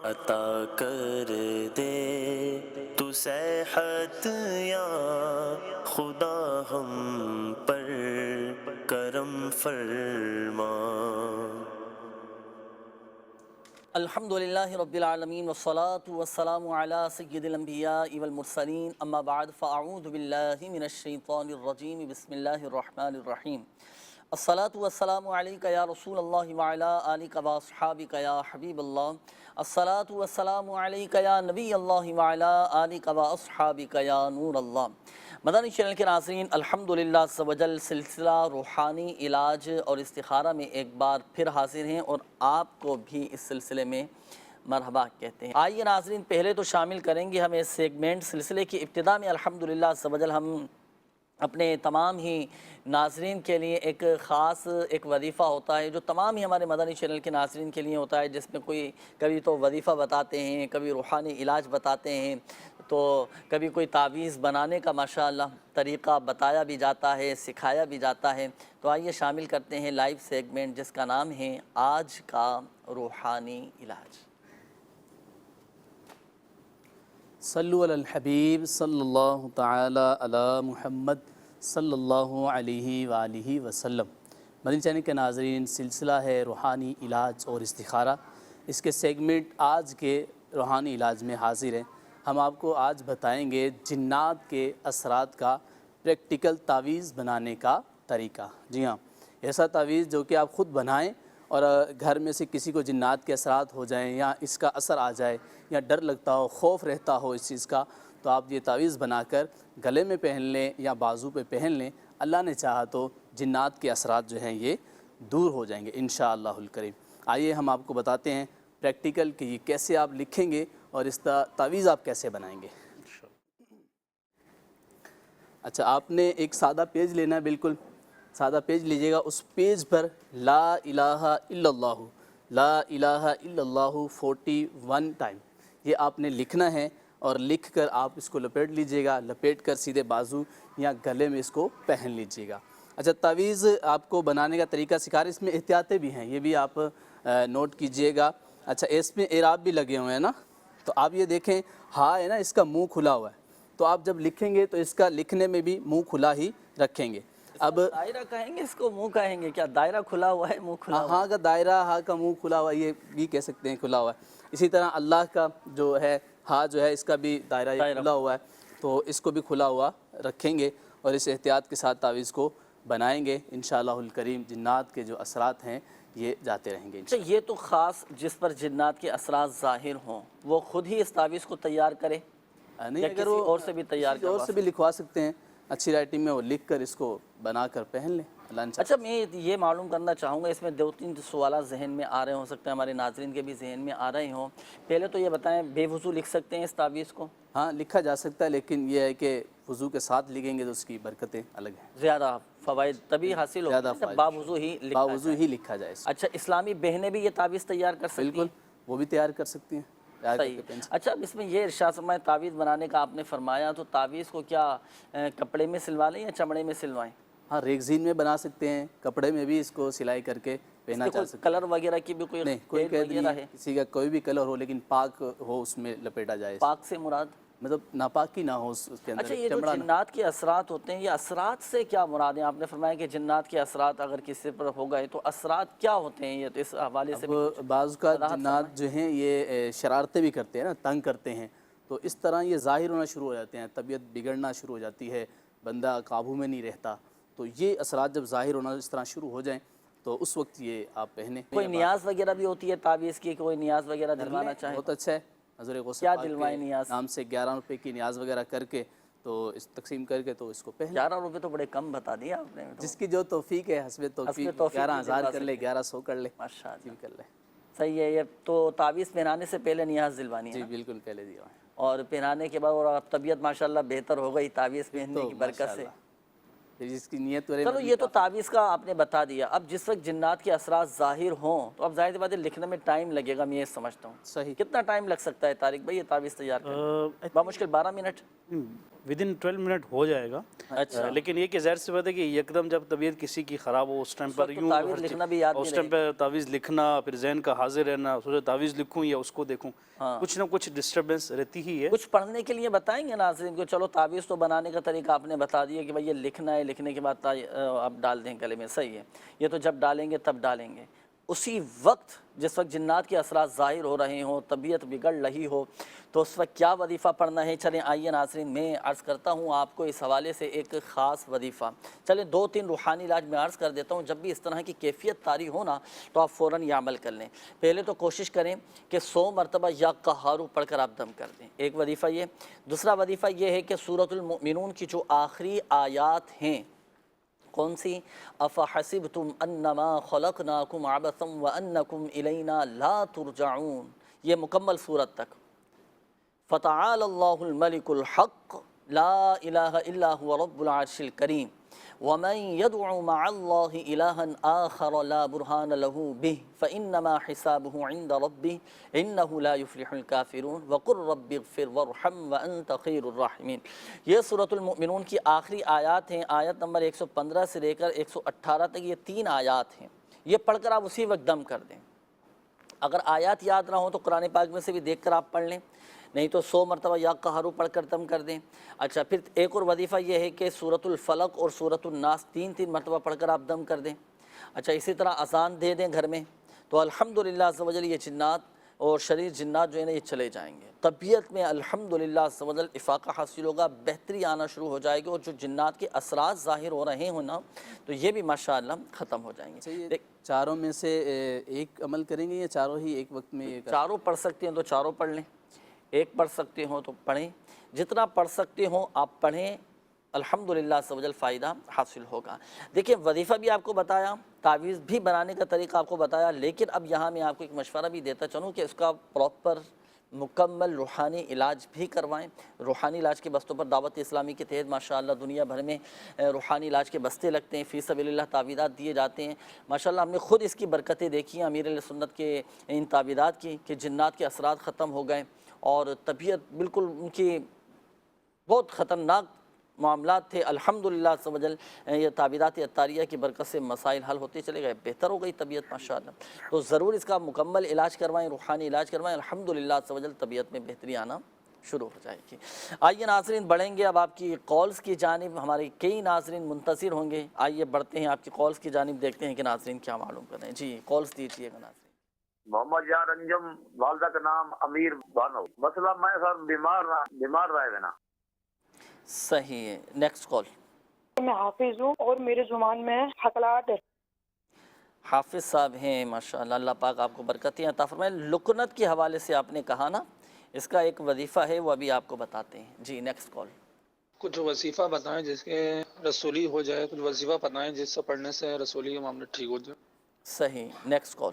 عطا کر دے تو صحت یا خدا ہم پر کرم فرما۔ الحمدللہ رب العالمین والصلاة والسلام علی سید الانبیاء والمرسلین، اما بعد فاعوذ باللہ من الشیطان الرجیم، بسم اللہ الرحمن الرحیم۔ الصلاة والسلام علیکہ یا رسول اللہ وعلی آلکہ واصحابکہ یا حبیب اللہ۔ الصلاة والسلام علیکہ یا نبی اللہ وعلی آلکہ واصحابکہ یا نور اللہ۔ مدنی چینل کے ناظرین، الحمدللہ عز و جل سلسلہ روحانی علاج اور استخارہ میں ایک بار پھر حاضر ہیں اور آپ کو بھی اس سلسلے میں مرحبا کہتے ہیں۔ آئیے ناظرین، پہلے تو شامل کریں گے ہم اس سیگمنٹ سلسلے کی ابتدا میں الحمدللہ عز و جل ہم اپنے تمام ہی ناظرین کے لیے ایک خاص ایک وظیفہ ہوتا ہے جو تمام ہی ہمارے مدنی چینل کے ناظرین کے لیے ہوتا ہے، جس میں کوئی کبھی تو وظیفہ بتاتے ہیں، کبھی روحانی علاج بتاتے ہیں، تو کبھی کوئی تعویذ بنانے کا ماشاءاللہ طریقہ بتایا بھی جاتا ہے، سکھایا بھی جاتا ہے۔ تو آئیے شامل کرتے ہیں لائیو سیگمنٹ جس کا نام ہے آج کا روحانی علاج۔ صلو علی الحبیب صلی اللہ تعالی علی محمد صلی اللہ علیہ وآلہ وسلم۔ مدنی چینل کے ناظرین، سلسلہ ہے روحانی علاج اور استخارہ، اس کے سیگمنٹ آج کے روحانی علاج میں حاضر ہیں۔ ہم آپ کو آج بتائیں گے جنات کے اثرات کا پریکٹیکل تعویذ بنانے کا طریقہ۔ جی ہاں، ایسا تعویذ جو کہ آپ خود بنائیں اور گھر میں سے کسی کو جنات کے اثرات ہو جائیں یا اس کا اثر آ جائے یا ڈر لگتا ہو، خوف رہتا ہو اس چیز کا، تو آپ یہ تعویذ بنا کر گلے میں پہن لیں یا بازو پہ پہن لیں۔ اللہ نے چاہا تو جنات کے اثرات جو ہیں یہ دور ہو جائیں گے انشاءاللہ الکریم۔ آئیے ہم آپ کو بتاتے ہیں پریکٹیکل کہ یہ کیسے آپ لکھیں گے اور اس تعویذ آپ کیسے بنائیں گے۔ اچھا، آپ نے ایک سادہ پیج لینا ہے، بالکل سادہ پیج لیجئے گا۔ اس پیج پر لا الہ الا اللہ، لا الہ الا اللہ 41 ٹائم یہ آپ نے لکھنا ہے، اور لکھ کر آپ اس کو لپیٹ لیجئے گا، لپیٹ کر سیدھے بازو یا گلے میں اس کو پہن لیجئے گا۔ اچھا، تعویذ آپ کو بنانے کا طریقہ سکھا رہے ہیں، اس میں احتیاطیں بھی ہیں، یہ بھی آپ نوٹ کیجئے گا۔ اچھا، اس میں اعراب بھی لگے ہوئے ہیں نا، تو آپ یہ دیکھیں ہاں ہے نا، اس کا منہ کھلا ہوا ہے، تو آپ جب لکھیں گے تو اس کا لکھنے میں بھی منہ کھلا ہی رکھیں گے۔ اب دائرہ کہیں گے، اس کو منہ کہیں گے کیا؟ دائرہ کھلا ہوا ہے، منہ کھلا ہوا ہے؟ ہاں کا دائرہ، ہاں کا منہ کھلا ہوا ہے، یہ بھی کہہ سکتے ہیں کھلا ہوا ہے۔ اسی طرح اللہ کا جو ہے ہاں جو ہے اس کا بھی دائرہ کھلا ہوا ہے، تو اس کو بھی کھلا ہوا رکھیں گے اور اس احتیاط کے ساتھ تعویذ کو بنائیں گے انشاءاللہ الکریم۔ جنات کے جو اثرات ہیں یہ جاتے رہیں گے انشاءاللہ۔ یہ تو خاص جس پر جنات کے اثرات ظاہر ہوں وہ خود ہی اس تعویذ کو تیار کرے نہیں، یا اگر کسی اور سے بھی تیار کسی اور سے بھی لکھوا سکتے ہیں، اچھی رائٹنگ میں وہ لکھ کر اس کو بنا کر پہن لیں اللہ نے چاہا۔ اچھا، میں یہ معلوم کرنا چاہوں گا، اس میں دو تین سوالات ذہن میں آ رہے ہو سکتے ہیں، ہمارے ناظرین کے بھی ذہن میں آ رہے ہوں۔ پہلے تو یہ بتائیں، بے وضو لکھ سکتے ہیں اس تعویذ کو؟ ہاں لکھا جا سکتا ہے، لیکن یہ ہے کہ وضو کے ساتھ لکھیں گے تو اس کی برکتیں الگ ہیں، زیادہ فوائد تبھی حاصل ہوگی جب باوضو ہی لکھا باوضو ہی لکھا جائے اس کو۔ اچھا، اسلامی بہنیں بھی یہ تعویذ تیار کر سکتی ہیں؟ بالکل، وہ بھی تیار کر سکتی ہیں، تیار کر کے پہن سکتی ہیں۔ اچھا، اب اس میں یہ ارشاد فرمائے تعویذ بنانے کا آپ نے فرمایا، تو تعویذ کو کیا کپڑے میں سلوا لیں یا چمڑے میں سلوائیں؟ ہاں، ریگزین میں بنا سکتے ہیں، کپڑے میں بھی اس کو سلائی کر کے پہنا جا سکتا ہے۔ کلر وغیرہ کی بھی کوئی نہیں، کوئی قید قید نہیں وغیرہ ہے، ہے؟ کسی کا کوئی بھی کلر ہو لیکن پاک ہو، اس میں لپیٹا جائے، پاک سے مراد؟ مطلب ناپاکی نہ ہو اس کے اندر، اچھا، یہ جو چمڑا نہ۔ جنات کے اثرات ہوتے ہیں، یہ اثرات سے کیا مراد ہیں؟ آپ نے فرمایا کہ جنات کے اثرات اگر کسی پر ہو گئے تو اثرات کیا ہوتے ہیں؟ یہ تو اس حوالے سے بھی اب بعض کا جنات جو ہیں یہ شرارتیں بھی کرتے ہیں نا، تنگ کرتے ہیں، تو اس طرح یہ ظاہر ہونا شروع ہو جاتے ہیں، طبیعت بگڑنا شروع ہو جاتی ہے، بندہ قابو میں نہیں رہتا، تو یہ اثرات جب ظاہر ہونا اس طرح شروع ہو جائیں تو اس وقت یہ آپ پہنیں۔ کوئی نیاز وغیرہ بھی ہوتی ہے تعویذ کی، کوئی نیاز وغیرہ دلوانا چاہے؟ بہت اچھا ہے، حضرت غوث کیا پاک دلوائیں کے نیاز؟ نام سے 11 روپے کی نیاز وغیرہ کر کے تو اس تقسیم کر کے تو اس کو پہن 11 روپے تو بڑے کم بتا دیا آپ نے۔ جس کی جو توفیق ہے، حسب توفیق، 11,000 کر لے، 1100 کر لے، ماشاءاللہ، کر لے۔ صحیح ہے۔ یہ تو تعویذ پہنانے سے پہلے نیاز دلوانی ہے جی نا؟ بالکل، پہلے دیا ہے۔ اور پہنانے کے بعد اور طبیعت ماشاءاللہ بہتر ہو گئی تعویذ پہننے کی برکت سے۔ جس کی نیت چلو، یہ تو تعویذ کا آپ نے بتا دیا۔ اب جس وقت جنات کے اثرات ظاہر ہوں تو اب ظاہر سی بات ہے لکھنے میں ٹائم لگے گا، میں یہ سمجھتا ہوں۔ صحیح، کتنا ٹائم لگ سکتا ہے طارق بھائی یہ تعویذ تیار کرنے میں؟ بامشکل 12 منٹ؟ ودن 12 منٹ ہو جائے گا. اچھا. لیکن یہ کہ ظاہر سی بات ہے کہ یکدم جب طبیعت کسی کی خراب ہو اس ٹائم پر یوں تعویذ لکھنا بھی یاد اس نہیں ٹائم پہ تعویذ لکھنا، پھر ذہن کا حاضر رہنا، سوچو تعویذ لکھوں یا اس کو دیکھوں، کچھ نہ کچھ ڈسٹربنس رہتی ہی ہے. کچھ پڑھنے کے لیے بتائیں گے ناظرین کو؟ چلو تعویذ تو بنانے کا طریقہ آپ نے بتا دیا کہ بھائی یہ لکھنا ہے، لکھنے کے بعد آپ ڈال دیں گلے میں، صحیح ہے. یہ تو جب ڈالیں گے تب ڈالیں گے. اسی وقت جس وقت جنات کے اثرات ظاہر ہو رہے ہوں، طبیعت بگڑ رہی ہو، تو اس وقت کیا وظیفہ پڑھنا ہے؟ چلیں آئیے ناظرین، میں عرض کرتا ہوں آپ کو اس حوالے سے ایک خاص وظیفہ. چلیں 2-3 روحانی علاج میں عرض کر دیتا ہوں. جب بھی اس طرح کی کیفیت طاری ہو نا تو آپ فوراً یہ عمل کر لیں. پہلے تو کوشش کریں کہ 100 مرتبہ یا قہارو پڑھ کر آپ دم کر دیں. ایک وظیفہ یہ. دوسرا وظیفہ یہ ہے کہ سورۃ المؤمنون کی جو آخری آیات ہیں، کون سی؟ افحسبتم انما خلقناکم عبثا وانکم الینا لا ترجعون، یہ مکمل سورت تک. فتعال اللہ الملک الحق لا الہ الا هو رب العرش الکریم ومن يدعو مع اللہ الہا آخر لا برہان له به فانما حسابه عند ربه انه لا يفلح الكافرون وقل رب اغفر وارحم وانت خیر الراحمین. یہ سورۃ المؤمنون کی آخری آیات ہیں. آیت نمبر 115 سے لے کر 118 تک یہ 3 آیات ہیں. یہ پڑھ کر آپ اسی وقت دم کر دیں. اگر آیات یاد نہ ہوں تو قرآن پاک میں سے بھی دیکھ کر آپ پڑھ لیں، نہیں تو 100 مرتبہ یا قہرو پڑھ کر دم کر دیں. اچھا، پھر ایک اور وظیفہ یہ ہے کہ سورۃ الفلق اور سورۃ الناس 3 مرتبہ پڑھ کر آپ دم کر دیں. اچھا، اسی طرح اذان دے دیں گھر میں، تو الحمدللہ عز و جل یہ جنات اور شریر جنات جو ہے نا یہ چلے جائیں گے. طبیعت میں الحمدللہ عز و جل افاقہ حاصل ہوگا، بہتری آنا شروع ہو جائے گی، اور جو جنات کے اثرات ظاہر ہو رہے ہوں نا تو یہ بھی ماشاءاللہ ختم ہو جائیں گے. چاروں میں سے ایک عمل کریں گے یا چاروں ہی ایک وقت میں؟ چاروں پڑھ سکتے ہیں تو چاروں پڑھ لیں، ایک پڑھ سکتے ہوں تو پڑھیں. جتنا پڑھ سکتے ہوں آپ پڑھیں، الحمدللہ عز و جل فائدہ حاصل ہوگا. دیکھیں وظیفہ بھی آپ کو بتایا، تعویذ بھی بنانے کا طریقہ آپ کو بتایا، لیکن اب یہاں میں آپ کو ایک مشورہ بھی دیتا چلوں کہ اس کا پراپر مکمل روحانی علاج بھی کروائیں. روحانی علاج کے بستوں پر دعوت اسلامی کے تحت ماشاءاللہ دنیا بھر میں روحانی علاج کے بستے لگتے ہیں، فی سبیل اللہ تعویذات دیے جاتے ہیں. ماشاءاللہ ہم نے خود اس کی برکتیں دیکھی ہیں امیر علیہ سنت کے ان تعویذات کی، کہ جنات کے اثرات ختم ہو گئے اور طبیعت بالکل ان کی بہت خطرناک معاملات تھے. الحمدللہ عز و جل یہ تعویذات عطاریہ کی برکت سے مسائل حل ہوتے چلے گئے، بہتر ہو گئی طبیعت ماشاءاللہ. تو ضرور اس کا مکمل علاج کروائیں، روحانی علاج کروائیں، الحمدللہ عز و جل طبیعت میں بہتری آنا شروع ہو جائے گی. آئیے ناظرین بڑھیں گے اب آپ کی کالز کی جانب. ہمارے کئی ناظرین منتظر ہوں گے. آئیے بڑھتے ہیں آپ کی کالز کی جانب، دیکھتے ہیں کہ ناظرین کیا معلوم کر رہے ہیں. جی کالز دیجیے گا ناظرین. محمد یار انجم، والدہ کا نام امیر بانو. مسئلہ میں سر بیمار رہے نا. صحیح ہے. Next call. میں حافظ ہوں اور میرے زبان میں حقلات ہے. حافظ صاحب ہیں ماشاءاللہ، اللہ پاک آپ کو برکتیں عطا فرمائے. لکنت کے حوالے سے آپ نے کہا نا، اس کا ایک وظیفہ ہے وہ ابھی آپ کو بتاتے ہیں. جی نیکسٹ کال. کچھ وظیفہ بتائیں جس کے رسولی ہو جائے، کچھ وظیفہ بتائیں جس سے پڑھنے سے رسولی کا معاملہ ٹھیک ہو جائے. صحیح. Next call.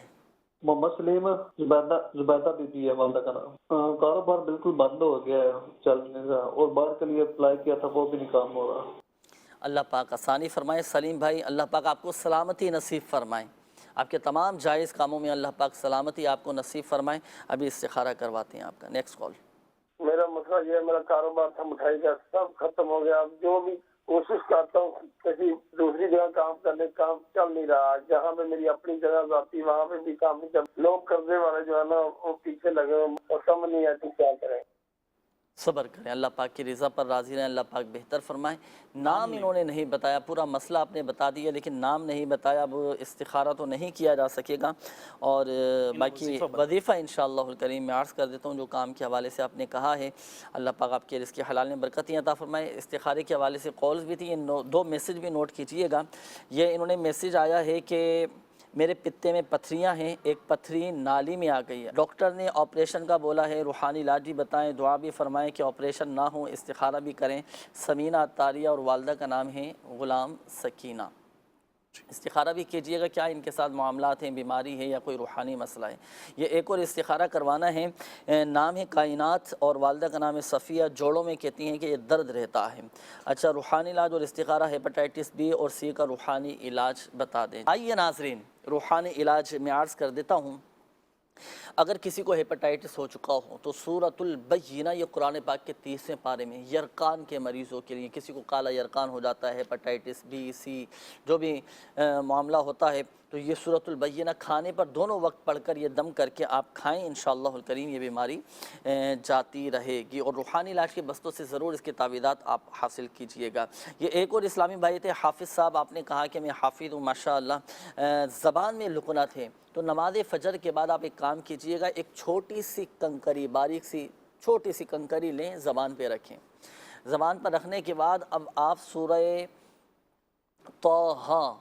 Muhammad Salim Zubaida Bibi ہے والدہ کا نام. کاروبار بالکل بند ہو گیا ہے چلنے کا، اور باہر کے لیے اپلائی کیا تھا وہ بھی نہیں کام ہو رہا. اللہ پاک آسانی فرمائے. سلیم بھائی اللہ پاک آپ کو سلامتی نصیب فرمائے، آپ کے تمام جائز کاموں میں اللہ پاک سلامتی آپ کو نصیب فرمائے. ابھی استخارہ کرواتے ہیں آپ کا. Next call. میرا مسئلہ یہ ہے، میرا کاروبار تھا مٹھائی کا، سب ختم ہو گیا. اب جو بھی کوشش کرتا ہوں کسی دوسری جگہ کام کرنے، کام چل نہیں رہا. جہاں پہ میری اپنی جگہ ذاتی وہاں پہ بھی کام نہیں چل. لوگ قرضے والے جو ہے نا وہ پیچھے لگے اور سمجھ نہیں آتی کیا کریں. صبر کریں، اللہ پاک کی رضا پر راضی رہیں، اللہ پاک بہتر فرمائے. نام انہوں نے نہیں بتایا، پورا مسئلہ آپ نے بتا دیا لیکن نام نہیں بتایا. اب استخارہ تو نہیں کیا جا سکے گا، اور باقی وظیفہ انشاءاللہ الکریم میں عرض کر دیتا ہوں جو کام کے حوالے سے آپ نے کہا ہے. اللہ پاک آپ کے رزق حلال میں برکتیں عطا فرمائے. استخارے کے حوالے سے کالز بھی تھی، 2 میسج بھی نوٹ کیجئے گا. یہ انہوں نے میسج آیا ہے کہ میرے پتے میں پتھریاں ہیں، ایک پتھری نالی میں آ گئی ہے، ڈاکٹر نے آپریشن کا بولا ہے، روحانی علاج بھی بتائیں، دعا بھی فرمائیں کہ آپریشن نہ ہو، استخارہ بھی کریں. سمینہ عطاریہ اور والدہ کا نام ہے غلام سکینہ. استخارہ بھی کیجئے گا کیا ان کے ساتھ معاملات ہیں، بیماری ہے یا کوئی روحانی مسئلہ ہے. یہ ایک اور استخارہ کروانا ہے. نام ہے کائنات اور والدہ کا نام ہے صفیہ. جوڑوں میں کہتی ہیں کہ یہ درد رہتا ہے. اچھا، روحانی علاج اور استخارہ ہیپاٹائٹس بی اور سی کا روحانی علاج بتا دیں. آئیے ناظرین روحانی علاج میں عرض کر دیتا ہوں. اگر کسی کو ہیپاٹائٹس ہو چکا ہو تو سورۃ البینہ یہ قرآن پاک کے 30ویں پارے میں یرقان کے مریضوں کے لیے، کسی کو کالا یرقان ہو جاتا ہے، ہیپاٹائٹس بی سی جو بھی معاملہ ہوتا ہے، تو یہ سورۃ البینہ کھانے پر دونوں وقت پڑھ کر یہ دم کر کے آپ کھائیں، انشاءاللہ الکریم یہ بیماری جاتی رہے گی۔ اور روحانی علاج کے بستوں سے ضرور اس کے تعویذات آپ حاصل کیجئے گا۔ یہ ایک اور اسلامی بھائی تھے حافظ صاحب، آپ نے کہا کہ میں حافظ ہوں ماشاءاللہ، زبان میں لکنت ہے، تو نماز فجر کے بعد آپ ایک کام کیجئے گا، ایک چھوٹی سی کنکری، باریک سی چھوٹی سی کنکری لیں، زبان پہ رکھیں۔ زبان پر رکھنے کے بعد اب آپ سورہ طٰہٰ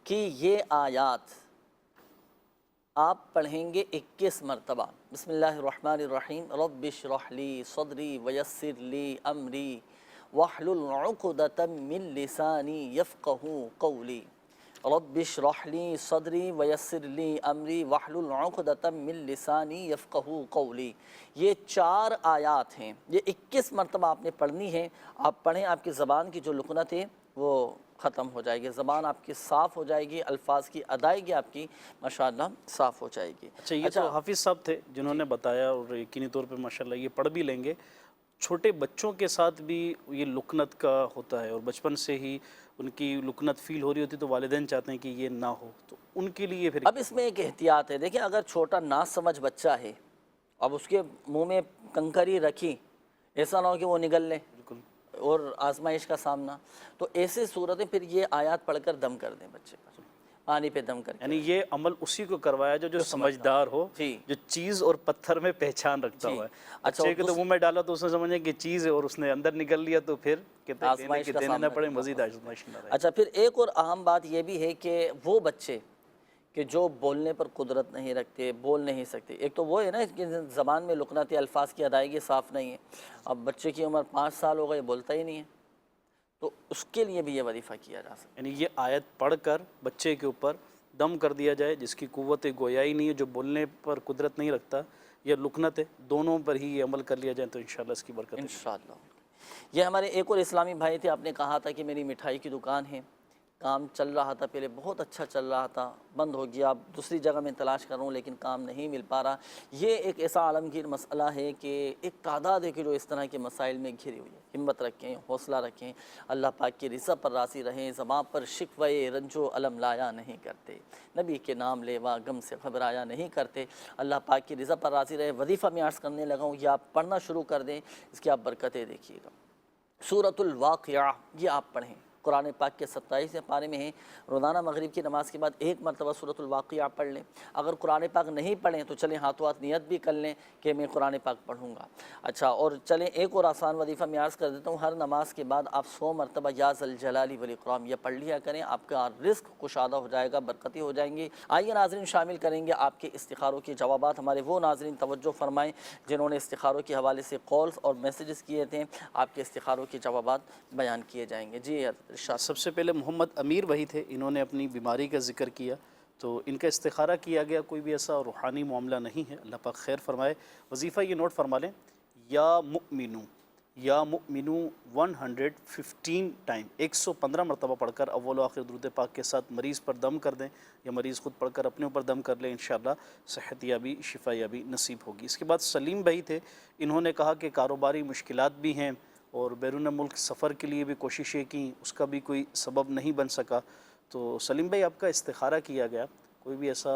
کی یہ آیات آپ پڑھیں گے 21 مرتبہ۔ بسم اللہ الرحمن الرحیم، رب اشرح لی صدری ویسر لی امری واحلل عقدۃ من لسانی یفقہوا قولی، رب اشرح لی صدری ویسر لی امری واحلل عقدۃ من لسانی یفقہوا قولی۔ یہ 4 آیات ہیں، یہ 21 مرتبہ آپ نے پڑھنی ہے۔ آپ پڑھیں، آپ کی زبان کی جو لکنت ہے وہ ختم ہو جائے گی، زبان آپ کی صاف ہو جائے گی، الفاظ کی ادائیگی آپ کی ماشاءاللہ صاف ہو جائے گی۔ اچھا، یہ تو حافظ صاحب تھے جنہوں نے بتایا، اور یقینی طور پہ ماشاءاللہ یہ پڑھ بھی لیں گے۔ چھوٹے بچوں کے ساتھ بھی یہ لکنت کا ہوتا ہے، اور بچپن سے ہی ان کی لکنت فیل ہو رہی ہوتی، تو والدین چاہتے ہیں کہ یہ نہ ہو، تو ان کے لیے پھر اب اس میں ایک احتیاط ہے، دیکھیں اگر چھوٹا نا سمجھ بچہ ہے، اب اس کے منہ میں کنکری رکھی، ایسا نہ ہو کہ وہ نگل لے بالکل اور آزمائش کا سامنا، تو ایسے صورتیں پھر یہ آیات پڑھ کر دم کر دیں بچے پر، پانی پہ دم کر کے۔ یعنی یہ عمل اسی کو کروایا جو سمجھدار ہو، جی جو چیز اور پتھر میں پہچان رکھتا ہوا ہے۔ اچھا، بچے کے تو منہ میں ڈالا تو اس نے سمجھا کہ چیز ہے، اور اس نے اندر نکل لیا تو پھر کہتے ہیں کہ دینے نہ پڑے، مزید آزمائش نہ رہے۔ اچھا، پھر ایک اور اہم بات یہ بھی ہے کہ وہ بچے کہ جو بولنے پر قدرت نہیں رکھتے، بول نہیں سکتے، ایک تو وہ ہے نا کہ زبان میں لکنت، الفاظ کی ادائیگی صاف نہیں ہے، اب بچے کی عمر 5 سال ہو گئی، بولتا ہی نہیں ہے، تو اس کے لیے بھی یہ وظیفہ کیا جا سکتا ہے۔ یعنی یہ آیت پڑھ کر بچے کے اوپر دم کر دیا جائے، جس کی قوت گویائی نہیں ہے، جو بولنے پر قدرت نہیں رکھتا یا لکنت ہے، دونوں پر ہی یہ عمل کر لیا جائے تو انشاءاللہ اس کی برکت ہے۔ انشاءاللہ۔ یہ ہمارے ایک اور اسلامی بھائی تھے، آپ نے کہا تھا کہ میری مٹھائی کی دکان ہے، کام چل رہا تھا، پہلے بہت اچھا چل رہا تھا، بند ہو گیا، اب دوسری جگہ میں تلاش کر رہا ہوں لیکن کام نہیں مل پا رہا۔ یہ ایک ایسا عالمگیر مسئلہ ہے کہ ایک تعداد ہے کہ جو اس طرح کے مسائل میں گھری ہوئی ہے۔ ہمت رکھیں، حوصلہ رکھیں، اللہ پاک کی رضا پر راضی رہیں، زبان پر شکوے رنج و الم لایا نہیں کرتے، نبی کے نام لیوا غم سے گھبرایا نہیں کرتے، اللہ پاک کی رضا پر راضی رہے۔ وظیفہ میں عرض کرنے لگا ہوں، یہ آپ پڑھنا شروع کر دیں، اس کی آپ برکتیں دیکھیے گا۔ سورۃ الواقعہ یہ آپ پڑھیں، قرآن پاک کے 27ویں پارے میں ہیں، روزانہ مغرب کی نماز کے بعد ایک مرتبہ سورۃ الواقعہ پڑھ لیں۔ اگر قرآن پاک نہیں پڑھیں تو چلیں ہاتھوں ہاتھ نیت بھی کر لیں کہ میں قرآن پاک پڑھوں گا۔ اچھا، اور چلیں ایک اور آسان وظیفہ میں عرض کر دیتا ہوں، ہر نماز کے بعد آپ 100 مرتبہ یا ذا الجلال والاکرام یہ پڑھ لیا کریں، آپ کا رزق کشادہ ہو جائے گا، برکتی ہو جائیں گی۔ آئیے ناظرین، شامل کریں گے آپ کے استخاروں کے جوابات۔ ہمارے وہ ناظرین توجہ فرمائیں جنہوں نے استخاروں کے حوالے سے کالز اور میسیجز کیے تھے، آپ کے استخاروں کے جوابات بیان کیے جائیں گے۔ جی ارشاد۔ سب سے پہلے محمد امیر بھائی تھے، انہوں نے اپنی بیماری کا ذکر کیا، تو ان کا استخارہ کیا گیا، کوئی بھی ایسا روحانی معاملہ نہیں ہے، اللہ پاک خیر فرمائے۔ وظیفہ یہ نوٹ فرما لیں، یا مؤمنو، یا مؤمنو 115 ٹائم، 115 مرتبہ پڑھ کر اول و آخر درود پاک کے ساتھ مریض پر دم کر دیں، یا مریض خود پڑھ کر اپنے اوپر دم کر لیں، انشاءاللہ صحت یابی، شفا یابی نصیب ہوگی۔ اس کے بعد سلیم بھائی تھے، انہوں نے کہا کہ کاروباری مشکلات بھی ہیں اور بیرون ملک سفر کے لیے بھی کوششیں کی، اس کا بھی کوئی سبب نہیں بن سکا۔ تو سلیم بھائی، آپ کا استخارہ کیا گیا، کوئی بھی ایسا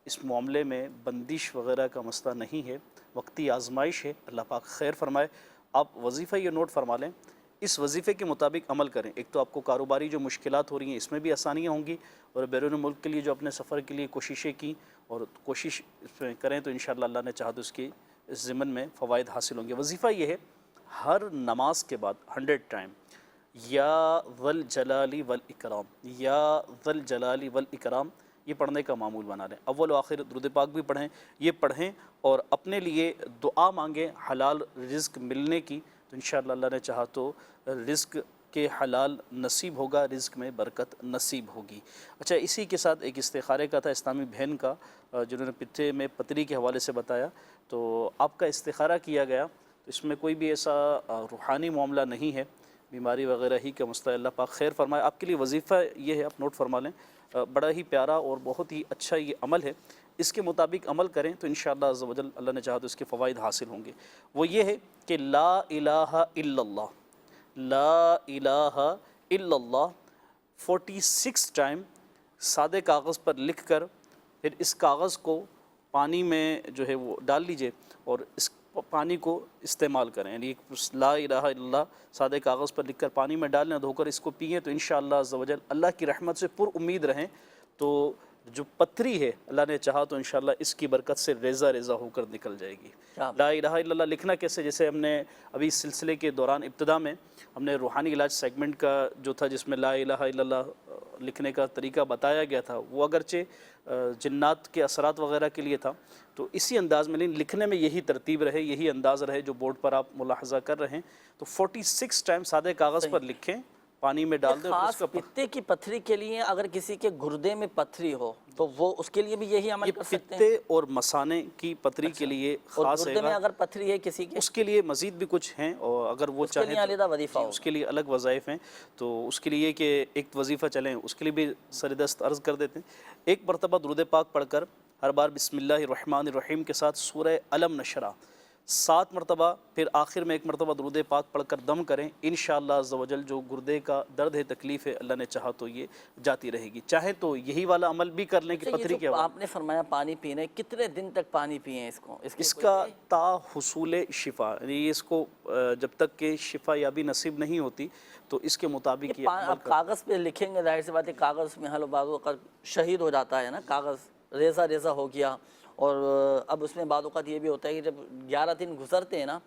اس معاملے میں بندش وغیرہ کا مسئلہ نہیں ہے، وقتی آزمائش ہے، اللہ پاک خیر فرمائے۔ آپ وظیفہ یہ نوٹ فرما لیں، اس وظیفے کے مطابق عمل کریں۔ ایک تو آپ کو کاروباری جو مشکلات ہو رہی ہیں اس میں بھی آسانیاں ہوں گی، اور بیرون ملک کے لیے جو اپنے سفر کے لیے کوششیں کی اور کوشش کریں تو انشاءاللہ اللہ نے چاہا تو اس کی ضمن میں فوائد حاصل ہوں گے۔ وظیفہ یہ ہے، ہر نماز کے بعد 100 ٹائم یا ذا الجلال والاکرام، یا ذا الجلال والاکرام یہ پڑھنے کا معمول بنا لیں۔ اول و آخر درود پاک بھی پڑھیں، یہ پڑھیں اور اپنے لیے دعا مانگیں حلال رزق ملنے کی، تو انشاءاللہ اللہ نے چاہا تو رزق کے حلال نصیب ہوگا، رزق میں برکت نصیب ہوگی۔ اچھا، اسی کے ساتھ ایک استخارے کا تھا اسلامی بہن کا، جنہوں نے پتے میں پتری کے حوالے سے بتایا، تو آپ کا استخارہ کیا گیا، تو اس میں کوئی بھی ایسا روحانی معاملہ نہیں ہے، بیماری وغیرہ ہی کا مسئلہ، اللہ پاک خیر فرمائے۔ آپ کے لیے وظیفہ یہ ہے، آپ نوٹ فرما لیں، بڑا ہی پیارا اور بہت ہی اچھا یہ عمل ہے۔ اس کے مطابق عمل کریں تو انشاءاللہ عز و جل اللہ نے چاہا تو اس کے فوائد حاصل ہوں گے. وہ یہ ہے کہ لا الہ الا اللہ، لا الہ الا اللہ 46 ٹائم سادے کاغذ پر لکھ کر پھر اس کاغذ کو پانی میں جو ہے وہ ڈال لیجئے اور اس پانی کو استعمال کریں. یعنی لا الہ الا اللہ سادے کاغذ پر لکھ کر پانی میں ڈالیں، دھو کر اس کو پئیں تو انشاءاللہ عز و جل اللہ کی رحمت سے پر امید رہیں. تو جو پتری ہے اللہ نے چاہا تو انشاءاللہ اس کی برکت سے ریزہ ریزہ ہو کر نکل جائے گی. لا الہ الا اللہ لکھنا کیسے؟ جیسے ہم نے ابھی اس سلسلے کے دوران ابتدا میں ہم نے روحانی علاج سیگمنٹ کا جو تھا جس میں لا الہ الا اللہ لکھنے کا طریقہ بتایا گیا تھا، وہ اگرچہ جنات کے اثرات وغیرہ کے لیے تھا، تو اسی انداز میں لکھنے میں یہی ترتیب رہے، یہی انداز رہے جو بورڈ پر آپ ملاحظہ کر رہے ہیں. تو 46 ٹائم سادے کاغذ پر لکھیں، پانی میں ڈال دیں. خاص پتے کی پتھری کے لیے اگر کسی کے گردے میں پتھری ہو تو وہ اس کے لیے بھی یہی عمل کر سکتے ہیں. پتے اور مثانے کی پتری کے لیے خاص ہے، گردے میں اگر پتھری ہے کسی کے اس کے لیے مزید بھی کچھ ہیں، اور اگر وہ چاہیں علیحدہ وظیفہ اس کے لیے الگ وظائف ہیں. تو اس کے لیے کہ ایک وظیفہ چلیں اس کے لیے بھی سردست عرض کر دیتے ہیں. ایک مرتبہ درود پاک پڑھ کر ہر بار بسم اللہ الرحمن الرحیم کے ساتھ سورہ علم نشرہ 7 مرتبہ، پھر آخر میں ایک مرتبہ درود پاک پڑھ کر دم کریں. انشاءاللہ عز و جل جو گردے کا درد ہے، تکلیف ہے، اللہ نے چاہا تو یہ جاتی رہے گی. چاہے تو یہی والا عمل بھی کر لیں کہ پتھری کے آپ نے فرمایا پانی پینے، کتنے دن تک پانی پئیں اس کا تا حصول شفا، یعنی اس کو جب تک کہ شفا یابی نصیب نہیں ہوتی تو اس کے مطابق یہ آپ کاغذ پہ لکھیں گے، ظاہر سی بات ہے کاغذ میں حل و بعض اوقات شہید ہو جاتا ہے نا، کاغذ ریزہ ریزہ ہو گیا. اور اب اس میں بعض اوقات یہ بھی ہوتا ہے کہ جب 11 دن گزرتے ہیں نا،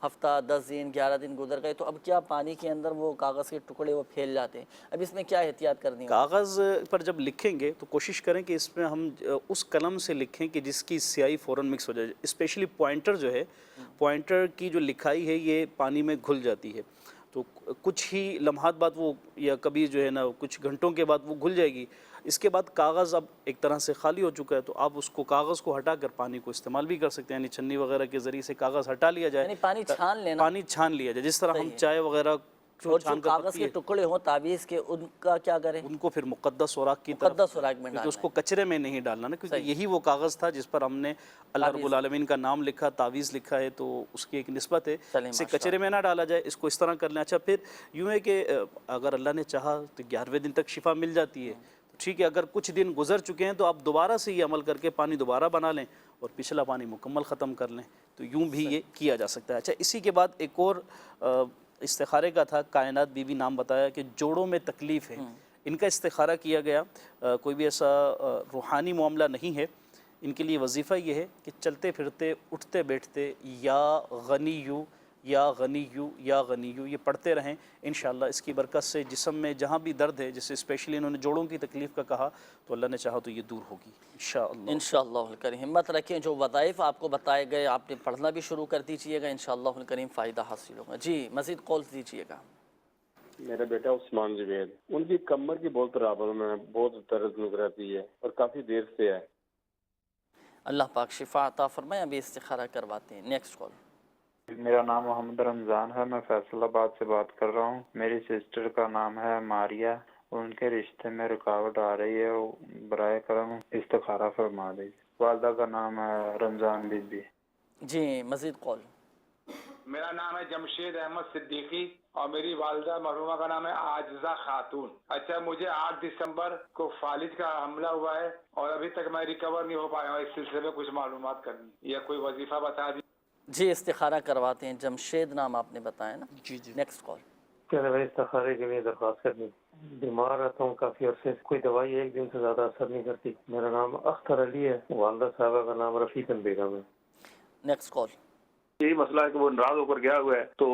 ہفتہ 10 دن 11 دن گزر گئے تو اب کیا پانی کے اندر وہ کاغذ کے ٹکڑے وہ پھیل جاتے ہیں. اب اس میں کیا احتیاط کرنی ہے؟ کاغذ پر جب لکھیں گے تو کوشش کریں کہ اس میں ہم اس قلم سے لکھیں کہ جس کی سیاہی فوراً مکس ہو جائے. اسپیشلی پوائنٹر جو ہے، پوائنٹر کی جو لکھائی ہے یہ پانی میں گھل جاتی ہے، تو کچھ ہی لمحات بعد وہ، یا کبھی جو ہے نا کچھ گھنٹوں کے بعد وہ گھل جائے گی. اس کے بعد کاغذ اب ایک طرح سے خالی ہو چکا ہے تو آپ اس کو کاغذ کو ہٹا کر پانی کو استعمال بھی کر سکتے ہیں. یعنی چھنی وغیرہ کے ذریعے سے کاغذ ہٹا لیا جائے، یعنی پانی چھان لینا، پانی چھان لیا جائے. جس طرح ہم چائے وغیرہ جو کاغذ کے ٹکڑے ہوں تعویذ کے، ان کا کیا کریں؟ ان کو پھر مقدس سوراخ کی طرف، مقدس سوراخ میں ڈالنا، اس کو کچرے میں نہیں ڈالنا نا، کیونکہ یہی وہ کاغذ تھا جس پر ہم نے اللہ رب العالمین کا نام لکھا، تعویذ لکھا ہے، تو اس کی ایک نسبت ہے. اسے کچرے میں نہ ڈالا جائے، اس کو اس طرح کر لیں. اچھا پھر یوں ہے کہ اگر اللہ نے چاہا تو 11ویں دن تک شفا مل جاتی ہے، ٹھیک ہے. اگر کچھ دن گزر چکے ہیں تو آپ دوبارہ سے یہ عمل کر کے پانی دوبارہ بنا لیں اور پچھلا پانی مکمل ختم کر لیں. تو یوں بھی یہ کیا جا سکتا ہے. اچھا اسی کے بعد ایک اور استخارے کا تھا، کائنات بی بی نام بتایا کہ جوڑوں میں تکلیف ہے، ان کا استخارہ کیا گیا. کوئی بھی ایسا روحانی معاملہ نہیں ہے. ان کے لیے وظیفہ یہ ہے کہ چلتے پھرتے اٹھتے بیٹھتے یا غنیو یا غنیو یا غنیو یہ پڑھتے رہیں. انشاءاللہ اس کی برکت سے جسم میں جہاں بھی درد ہے، جیسے اسپیشلی انہوں نے جوڑوں کی تکلیف کا کہا، تو اللہ نے چاہا تو یہ دور ہوگی انشاءاللہ. انشاءاللہ الکریم ہمت رکھیں، جو وظائف آپ کو بتائے گئے آپ نے پڑھنا بھی شروع کر دیجئے گا، انشاءاللہ الکریم فائدہ حاصل ہوگا. جی مزید کال دیجئے گا. میرا بیٹا عثمان جوید، ان کی کمر کی بہت پرابلم ہے، بہت درد لگ رہتی ہے اور کافی دیر سے ہے. اللہ پاک شفا عطا فرمائے. ابھی استخارہ کرواتے ہیں. Next call. میرا نام محمد رمضان ہے، میں فیصل آباد سے بات کر رہا ہوں. میری سسٹر کا نام ہے ماریہ، ان کے رشتے میں رکاوٹ آ رہی ہے، برائے کرم استخارہ فرما دیجیے. والدہ کا نام ہے رمضان بی بی. جی مزید کال. میرا نام ہے جمشید احمد صدیقی اور میری والدہ مرحومہ کا نام ہے عاجزہ خاتون. اچھا مجھے 8 دسمبر کو فالج کا حملہ ہوا ہے اور ابھی تک میں ریکور نہیں ہو پایا ہوں. اس سلسلے میں کچھ معلومات کرنی یا کوئی وظیفہ بتا دی. جی استخارہ کرواتے ہیں. جمشید نام آپ نے بتایا نا. جی. Next call. استخارے کے لیے درخواست کرنی. بیمار رہتا ہوں کافی عرصے سے، کوئی دوائی ایک دن سے زیادہ اثر نہیں کرتی. میرا نام اختر علی ہے، والدہ صاحبہ کا نام رفیقن بیگم ہے. Next call. یہی مسئلہ ہے کہ وہ ناراض ہو کر گیا ہوا ہے، تو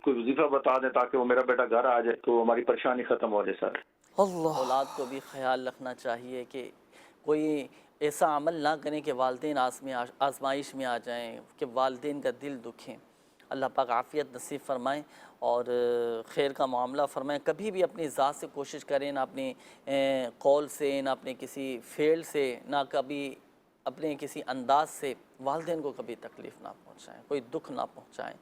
کوئی وظیفہ بتا دیں تاکہ وہ میرا بیٹا گھر آ جائے تو ہماری پریشانی ختم ہو جائے. سر اللہ، اولاد کو بھی خیال رکھنا چاہیے کہ کوئی ایسا عمل نہ کریں کہ والدین آزمائش میں آ جائیں، کہ والدین کا دل دکھیں. اللہ پاک عافیت نصیب فرمائیں اور خیر کا معاملہ فرمائیں. کبھی بھی اپنی ذات سے کوشش کریں، نہ اپنی قول سے، نہ اپنے کسی فعل سے، نہ کبھی اپنے کسی انداز سے والدین کو کبھی تکلیف نہ پہنچائیں، کوئی دکھ نہ پہنچائیں.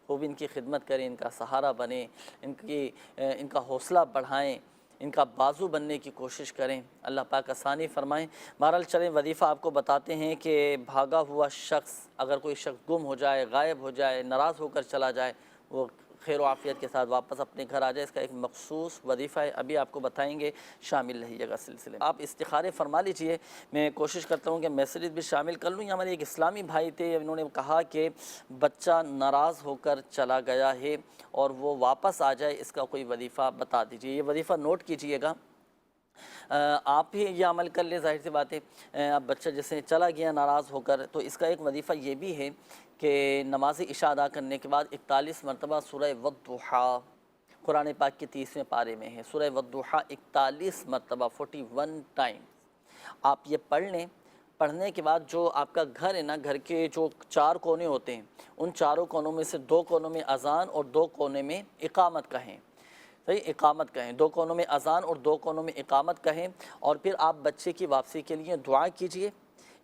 خوب ان کی خدمت کریں، ان کا سہارا بنیں، ان کا حوصلہ بڑھائیں. ان کا بازو بننے کی کوشش کریں، اللہ پاک آسانی فرمائیں۔ بہرحال چلیں وظیفہ آپ کو بتاتے ہیں کہ بھاگا ہوا شخص، اگر کوئی شخص گم ہو جائے، غائب ہو جائے، ناراض ہو کر چلا جائے، وہ خیر و عافیت کے ساتھ واپس اپنے گھر آ جائے، اس کا ایک مخصوص وظیفہ ہے، ابھی آپ کو بتائیں گے، شامل رہیے گا سلسلے میں۔ آپ استخارے فرما لیجئے، میں کوشش کرتا ہوں کہ میسیجز بھی شامل کر لوں۔ یہ ہمارے ایک اسلامی بھائی تھے، انہوں نے کہا کہ بچہ ناراض ہو کر چلا گیا ہے اور وہ واپس آ جائے، اس کا کوئی وظیفہ بتا دیجئے۔ یہ وظیفہ نوٹ کیجئے گا، آپ بھی یہ عمل کر لیں، ظاہر سی بات ہے اب بچہ جیسے چلا گیا ناراض ہو کر، تو اس کا ایک وظیفہ یہ بھی ہے کہ نماز عشاء ادا کرنے کے بعد 41 مرتبہ سورہ والضحیٰ، قرآن پاک کے 30ویں پارے میں ہے، سورہ والضحیٰ 41 مرتبہ 41 ٹائم آپ یہ پڑھ لیں۔ پڑھنے کے بعد جو آپ کا گھر ہے نا، گھر کے جو 4 کونے ہوتے ہیں، ان چاروں کونوں میں سے 2 کونوں میں اذان اور 2 کونے میں اقامت کہیں، صحیح، اقامت کہیں، 2 کونوں میں اذان اور 2 کونوں میں اقامت کہیں، اور پھر آپ بچے کی واپسی کے لیے دعا کیجئے۔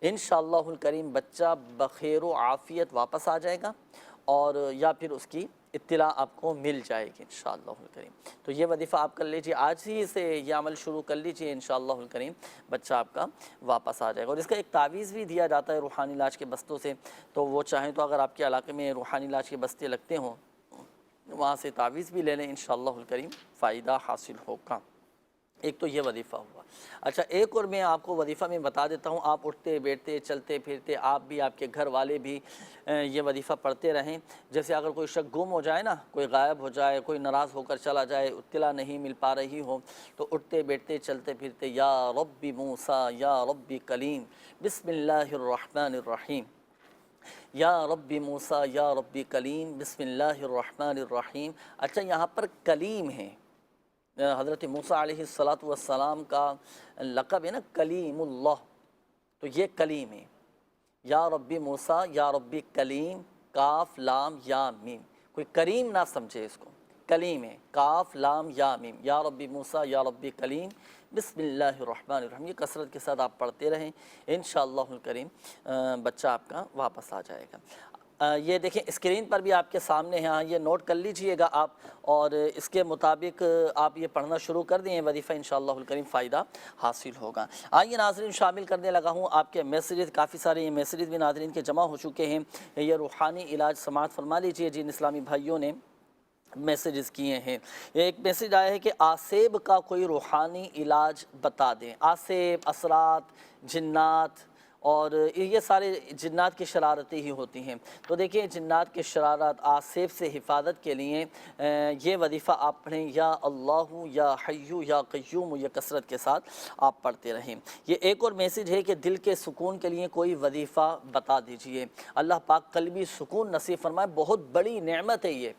انشاءاللہ الکریم بچہ بخیر و عافیت واپس آ جائے گا، اور یا پھر اس کی اطلاع آپ کو مل جائے گی انشاءاللہ الکریم۔ تو یہ وظیفہ آپ کر لیجئے، آج ہی سے یہ عمل شروع کر لیجئے، انشاءاللہ الکریم بچہ آپ کا واپس آ جائے گا۔ اور اس کا ایک تعویذ بھی دیا جاتا ہے روحانی علاج کے بستوں سے، تو وہ چاہیں تو اگر آپ کے علاقے میں روحانی علاج کے بستے لگتے ہوں، وہاں سے تعویذ بھی لے لیں، انشاءاللہ الکریم فائدہ حاصل ہوگا۔ ایک تو یہ وظیفہ ہوا۔ اچھا، ایک اور میں آپ کو وظیفہ میں بتا دیتا ہوں، آپ اٹھتے بیٹھتے چلتے پھرتے، آپ بھی آپ کے گھر والے بھی یہ وظیفہ پڑھتے رہیں۔ جیسے اگر کوئی شخص گم ہو جائے نا، کوئی غائب ہو جائے، کوئی ناراض ہو کر چلا جائے، اطلاع نہیں مل پا رہی ہو، تو اٹھتے بیٹھتے چلتے پھرتے یا رب موسیٰ یا رب کلیم بسم اللہ الرحمن الرحیم، یا رب موسیٰ یا رب کلیم بسم اللہ الرحمن الرحیم۔ اچھا، یہاں پر کلیم ہے، حضرت موسیٰ علیہ السلام کا لقب ہے نا کلیم اللہ، تو یہ کلیم ہے، یا رب موسیٰ یا رب کلیم، کاف لام یا میم، کوئی کریم نہ سمجھے اس کو، کلیم ہے، کاف لام یا میم، یا رب موسیٰ یا رب کلیم بسم اللہ الرحمن الرحیم۔ یہ کثرت کے ساتھ آپ پڑھتے رہیں، انشاءاللہ الکریم بچہ آپ کا واپس آ جائے گا۔ یہ دیکھیں اسکرین پر بھی آپ کے سامنے ہیں، یہ نوٹ کر لیجئے گا آپ، اور اس کے مطابق آپ یہ پڑھنا شروع کر دیں، وظیفہ انشاءاللہ الکریم فائدہ حاصل ہوگا۔ آئیے ناظرین، شامل کرنے لگا ہوں آپ کے میسیجز، کافی سارے یہ میسیجز بھی ناظرین کے جمع ہو چکے ہیں۔ یہ روحانی علاج سماعت فرما لیجئے جن اسلامی بھائیوں نے میسیجز کیے ہیں۔ ایک میسیج آیا ہے کہ آسیب کا کوئی روحانی علاج بتا دیں۔ آسیب، اثرات، جنات، اور یہ سارے جنات کی شرارتیں ہی ہوتی ہیں، تو دیکھیں جنات کی شرارت، آسیب سے حفاظت کے لیے یہ وظیفہ آپ پڑھیں، یا اللہ یا حیو یا قیوم، یہ کثرت کے ساتھ آپ پڑھتے رہیں۔ یہ ایک اور میسیج ہے کہ دل کے سکون کے لیے کوئی وظیفہ بتا دیجئے، اللہ پاک قلبی سکون نصیب فرمائے، بہت بڑی نعمت ہے یہ،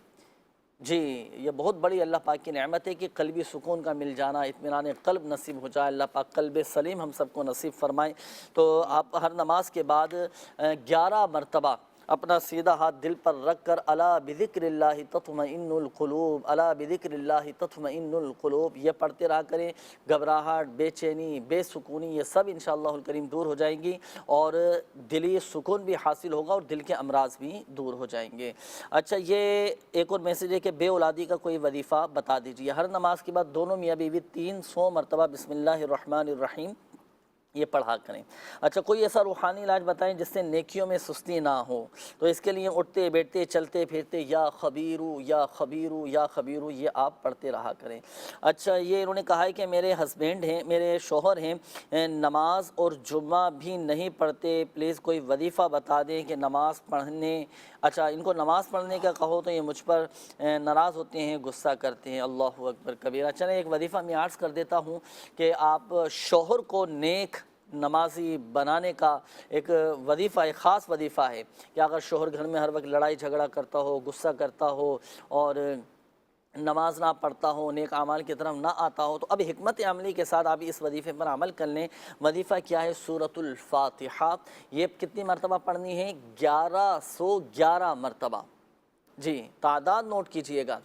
جی یہ بہت بڑی اللہ پاک کی نعمت ہے کہ قلبی سکون کا مل جانا، اطمینان قلب نصیب ہو جائے، اللہ پاک قلب سلیم ہم سب کو نصیب فرمائے۔ تو آپ ہر نماز کے بعد 11 مرتبہ اپنا سیدھا ہاتھ دل پر رکھ کر الا بذکر اللہ تطمئن القلوب، الا بذکر اللہ تطمئن القلوب، یہ پڑھتے رہا کریں۔ گھبراہٹ، بے چینی، بے سکونی، یہ سب انشاءاللہ الکریم دور ہو جائیں گی، اور دلی سکون بھی حاصل ہوگا، اور دل کے امراض بھی دور ہو جائیں گے۔ اچھا، یہ ایک اور میسیج ہے کہ بے اولادی کا کوئی وظیفہ بتا دیجیے۔ ہر نماز کے بعد دونوں میاں بیوی 300 مرتبہ بسم اللہ الرحمن الرحیم یہ پڑھا کریں۔ اچھا، کوئی ایسا روحانی علاج بتائیں جس سے نیکیوں میں سستی نہ ہو، تو اس کے لیے اٹھتے بیٹھتے چلتے پھرتے یا خبیرو یا خبیرو یا خبیرو یہ آپ پڑھتے رہا کریں۔ اچھا، یہ انہوں نے کہا ہے کہ میرے ہسبینڈ ہیں، میرے شوہر ہیں، نماز اور جمعہ بھی نہیں پڑھتے، پلیز کوئی وظیفہ بتا دیں کہ نماز پڑھنے، اچھا ان کو نماز پڑھنے کا کہو تو یہ مجھ پر ناراض ہوتے ہیں، غصہ کرتے ہیں، اللہ اکبر کبیرہ۔ چلیں ایک وظیفہ میں عرض کر دیتا ہوں کہ آپ شوہر کو نیک نمازی بنانے کا ایک وظیفہ، ایک خاص وظیفہ ہے کہ اگر شوہر گھر میں ہر وقت لڑائی جھگڑا کرتا ہو، غصہ کرتا ہو، اور نماز نہ پڑھتا ہو، نیک اعمال کی طرف نہ آتا ہو، تو اب حکمت عملی کے ساتھ آپ اس وظیفے پر عمل کر لیں۔ وظیفہ کیا ہے؟ سورۃ الفاتحہ۔ یہ کتنی مرتبہ پڑھنی ہے؟ 1111 مرتبہ، جی تعداد نوٹ کیجئے گا،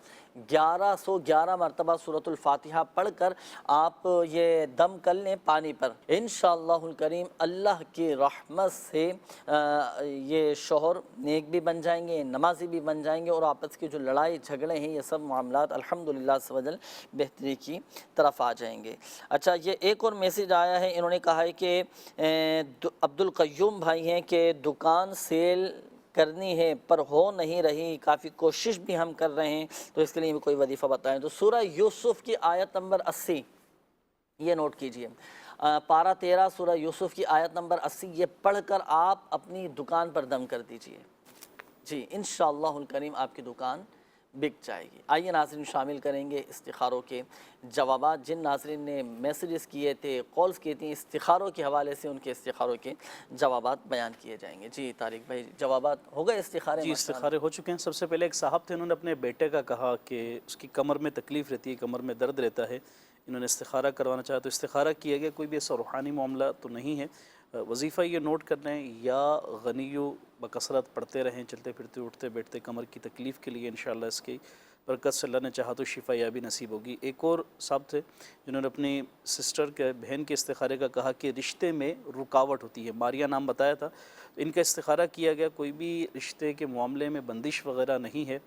1111 مرتبہ سورۃ الفاتحہ پڑھ کر آپ یہ دم کر لیں پانی پر، انشاءاللہ الکریم اللہ کی رحمت سے یہ شوہر نیک بھی بن جائیں گے، نمازی بھی بن جائیں گے، اور آپس کے جو لڑائی جھگڑے ہیں یہ سب معاملات الحمدللہ عز و جل بہتری کی طرف آ جائیں گے۔ اچھا یہ ایک اور میسیج آیا ہے، انہوں نے کہا ہے کہ عبدالقیوم بھائی ہیں کہ دکان سیل کرنی ہے پر ہو نہیں رہی، کافی کوشش بھی ہم کر رہے ہیں، تو اس کے لیے بھی کوئی وظیفہ بتائیں۔ تو سورہ یوسف کی آیت نمبر 80 یہ نوٹ کیجئے، پارہ 13 سورہ یوسف کی آیت نمبر 80 یہ پڑھ کر آپ اپنی دکان پر دم کر دیجئے، جی انشاءاللہ الکریم آپ کی دکان بک جائے گی۔ آئیے ناظرین شامل کریں گے استخاروں کے جوابات، جن ناظرین نے میسیجز کیے تھے، کالز کی تھیں استخاروں کے حوالے سے، ان کے استخاروں کے جوابات بیان کیے جائیں گے۔ جی طارق بھائی جوابات ہو گئے استخارے؟ جی استخارے ہو چکے ہیں۔ سب سے پہلے ایک صاحب تھے، انہوں نے اپنے بیٹے کا کہا کہ اس کی کمر میں تکلیف رہتی ہے، کمر میں درد رہتا ہے، انہوں نے استخارہ کروانا چاہا، تو استخارہ کیا گیا، کوئی بھی ایسا روحانی معاملہ تو نہیں ہے۔ وظیفہ یہ نوٹ کر لیں، یا غنیو بکثرت پڑھتے رہیں، چلتے پھرتے اٹھتے بیٹھتے کمر کی تکلیف کے لیے، انشاءاللہ اس کی برکت سے اللہ نے چاہا تو شفا یابی نصیب ہوگی۔ ایک اور صاحب تھے جنہوں نے اپنی سسٹر کے بہن کے استخارے کا کہا کہ رشتے میں رکاوٹ ہوتی ہے، ماریا نام بتایا تھا، تو ان کا استخارہ کیا گیا، کوئی بھی رشتے کے معاملے میں بندش وغیرہ نہیں ہے،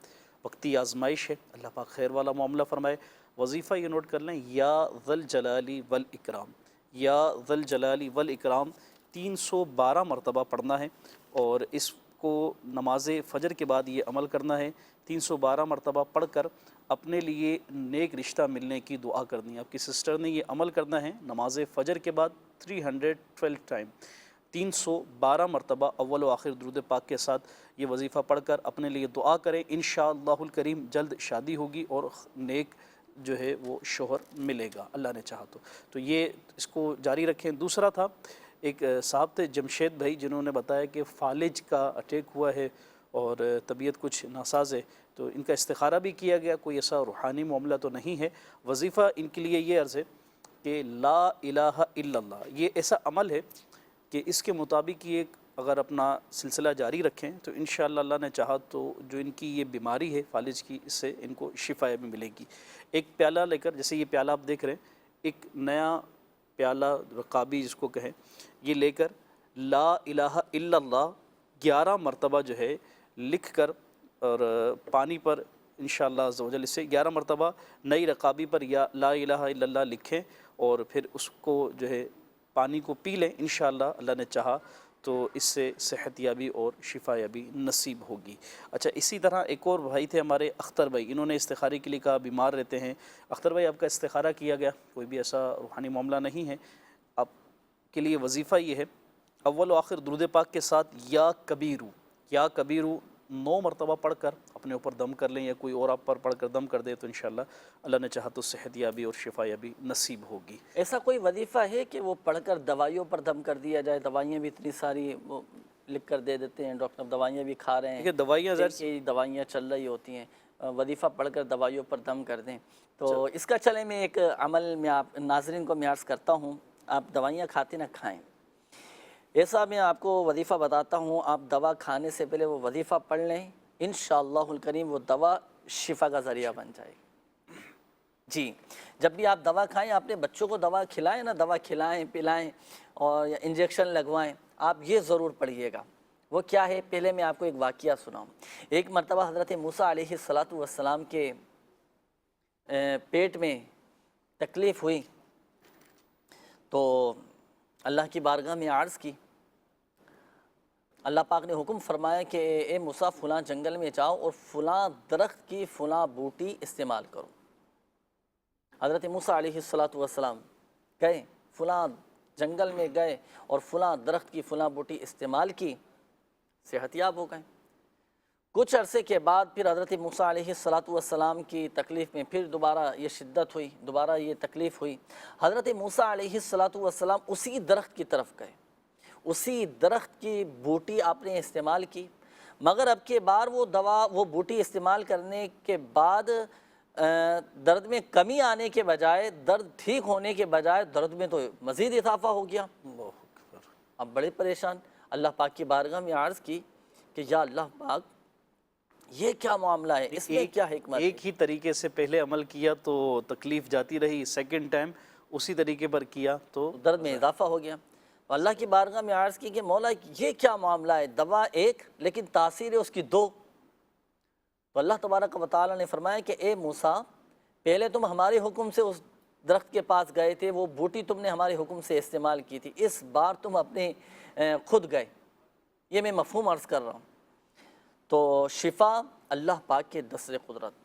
وقتی آزمائش ہے، اللہ پاک خیر والا معاملہ فرمائے۔ وظیفہ یہ نوٹ کر لیں، یا ذل جلالی والاکرام، یا ذل جلالی والاکرام 312 مرتبہ پڑھنا ہے، اور اس کو نماز فجر کے بعد یہ عمل کرنا ہے، 312 مرتبہ پڑھ کر اپنے لیے نیک رشتہ ملنے کی دعا کرنی ہے۔ آپ کی سسٹر نے یہ عمل کرنا ہے نماز فجر کے بعد 312 ٹائم، 312 مرتبہ اول و آخر درود پاک کے ساتھ یہ وظیفہ پڑھ کر اپنے لیے دعا کریں، انشاءاللہ الکریم جلد شادی ہوگی اور نیک جو ہے وہ شوہر ملے گا اللہ نے چاہا تو یہ اس کو جاری رکھیں۔ دوسرا تھا ایک صاحب تھے جمشید بھائی، جنہوں نے بتایا کہ فالج کا اٹیک ہوا ہے اور طبیعت کچھ ناساز ہے، تو ان کا استخارہ بھی کیا گیا، کوئی ایسا روحانی معاملہ تو نہیں ہے۔ وظیفہ ان کے لیے یہ عرض ہے کہ لا الہ الا اللہ، یہ ایسا عمل ہے کہ اس کے مطابق یہ اگر اپنا سلسلہ جاری رکھیں تو انشاءاللہ اللہ نے چاہا تو جو ان کی یہ بیماری ہے فالج کی، اس سے ان کو شفا بھی ملے گی۔ ایک پیالہ لے کر، جیسے یہ پیالہ آپ دیکھ رہے ہیں، ایک نیا پیالہ رقابی جس کو کہیں، یہ لے کر لا الہ الا اللہ 11 مرتبہ جو ہے لکھ کر، اور پانی پر انشاءاللہ عز و جل اس سے 11 مرتبہ نئی رقابی پر یا لا الہ الا اللہ لکھیں، اور پھر اس کو جو ہے پانی کو پی لیں، انشاءاللہ اللہ نے چاہا تو اس سے صحت یابی اور شفا یابی نصیب ہوگی۔ اچھا اسی طرح ایک اور بھائی تھے ہمارے اختر بھائی، انہوں نے استخارے کے لیے کہا، بیمار رہتے ہیں۔ اختر بھائی آپ کا استخارہ کیا گیا، کوئی بھی ایسا روحانی معاملہ نہیں ہے۔ آپ کے لیے وظیفہ یہ ہے، اول و آخر درود پاک کے ساتھ یا کبیرو، یا کبیرو 9 مرتبہ پڑھ کر اپنے اوپر دم کر لیں، یا کوئی اور آپ پر پڑھ کر دم کر دے، تو انشاءاللہ اللہ نے چاہا تو صحت یابی اور شفا یابی نصیب ہوگی۔ ایسا کوئی وظیفہ ہے کہ وہ پڑھ کر دوائیوں پر دم کر دیا جائے؟ دوائیاں بھی اتنی ساری وہ لکھ کر دے دیتے ہیں، ڈاکٹر دوائیاں بھی کھا رہے ہیں، دوائیاں دوائیاں چل رہی ہوتی ہیں، وظیفہ پڑھ کر دوائیوں پر دم کر دیں، تو اس کا چلے میں ایک عمل میں آپ ناظرین کو میں عرض کرتا ہوں، آپ دوائیاں کھاتے نہ کھائیں، ایسا میں آپ کو وظیفہ بتاتا ہوں، آپ دوا کھانے سے پہلے وہ وظیفہ پڑھ لیں، انشاءاللہ الکریم وہ دوا شفا کا ذریعہ بن جائے گی۔ جی جب بھی آپ دوا کھائیں، اپنے بچوں کو دوا کھلائیں نا، دوا کھلائیں پلائیں اور انجیکشن لگوائیں، آپ یہ ضرور پڑھیے گا۔ وہ کیا ہے، پہلے میں آپ کو ایک واقعہ سناؤں۔ ایک مرتبہ حضرت موسیٰ علیہ السلام کے پیٹ میں تکلیف ہوئی تو اللہ کی بارگاہ میں عرض کی، اللہ پاک نے حکم فرمایا کہ اے موسیٰ فلاں جنگل میں جاؤ اور فلاں درخت کی فلاں بوٹی استعمال کرو۔ حضرت موسیٰ علیہ السلام گئے، فلاں جنگل میں گئے اور فلاں درخت کی فلاں بوٹی استعمال کی، صحت یاب ہو گئے۔ کچھ عرصے کے بعد پھر حضرت موسیٰ علیہ السلام کی تکلیف میں پھر دوبارہ یہ شدت ہوئی، دوبارہ یہ تکلیف ہوئی۔ حضرت موسیٰ علیہ السلام اسی درخت کی طرف گئے، اسی درخت کی بوٹی آپ نے استعمال کی، مگر اب کے بار وہ بوٹی استعمال کرنے کے بعد درد میں کمی آنے کے بجائے، درد ٹھیک ہونے کے بجائے درد میں تو مزید اضافہ ہو گیا۔ اب بڑے پریشان، اللہ پاک کی بارگاہ میں عرض کی کہ یا اللہ پاک، یہ کیا معاملہ ہے، اس میں کیا حکمت ہے؟ ایک ہی طریقے سے پہلے عمل کیا تو تکلیف جاتی رہی، سیکنڈ ٹائم اسی طریقے پر کیا تو درد میں اضافہ ہو گیا۔ اللہ کی بارگاہ میں عرض کی کہ مولا یہ کیا معاملہ ہے، دوا ایک لیکن تاثیر ہے اس کی دو۔ تو اللہ تبارک و تعالیٰ نے فرمایا کہ اے موسیٰ، پہلے تم ہمارے حکم سے اس درخت کے پاس گئے تھے، وہ بوٹی تم نے ہمارے حکم سے استعمال کی تھی، اس بار تم اپنے خود گئے۔ یہ میں مفہوم عرض کر رہا ہوں۔ تو شفا اللہ پاک کے دستِ قدرت میں۔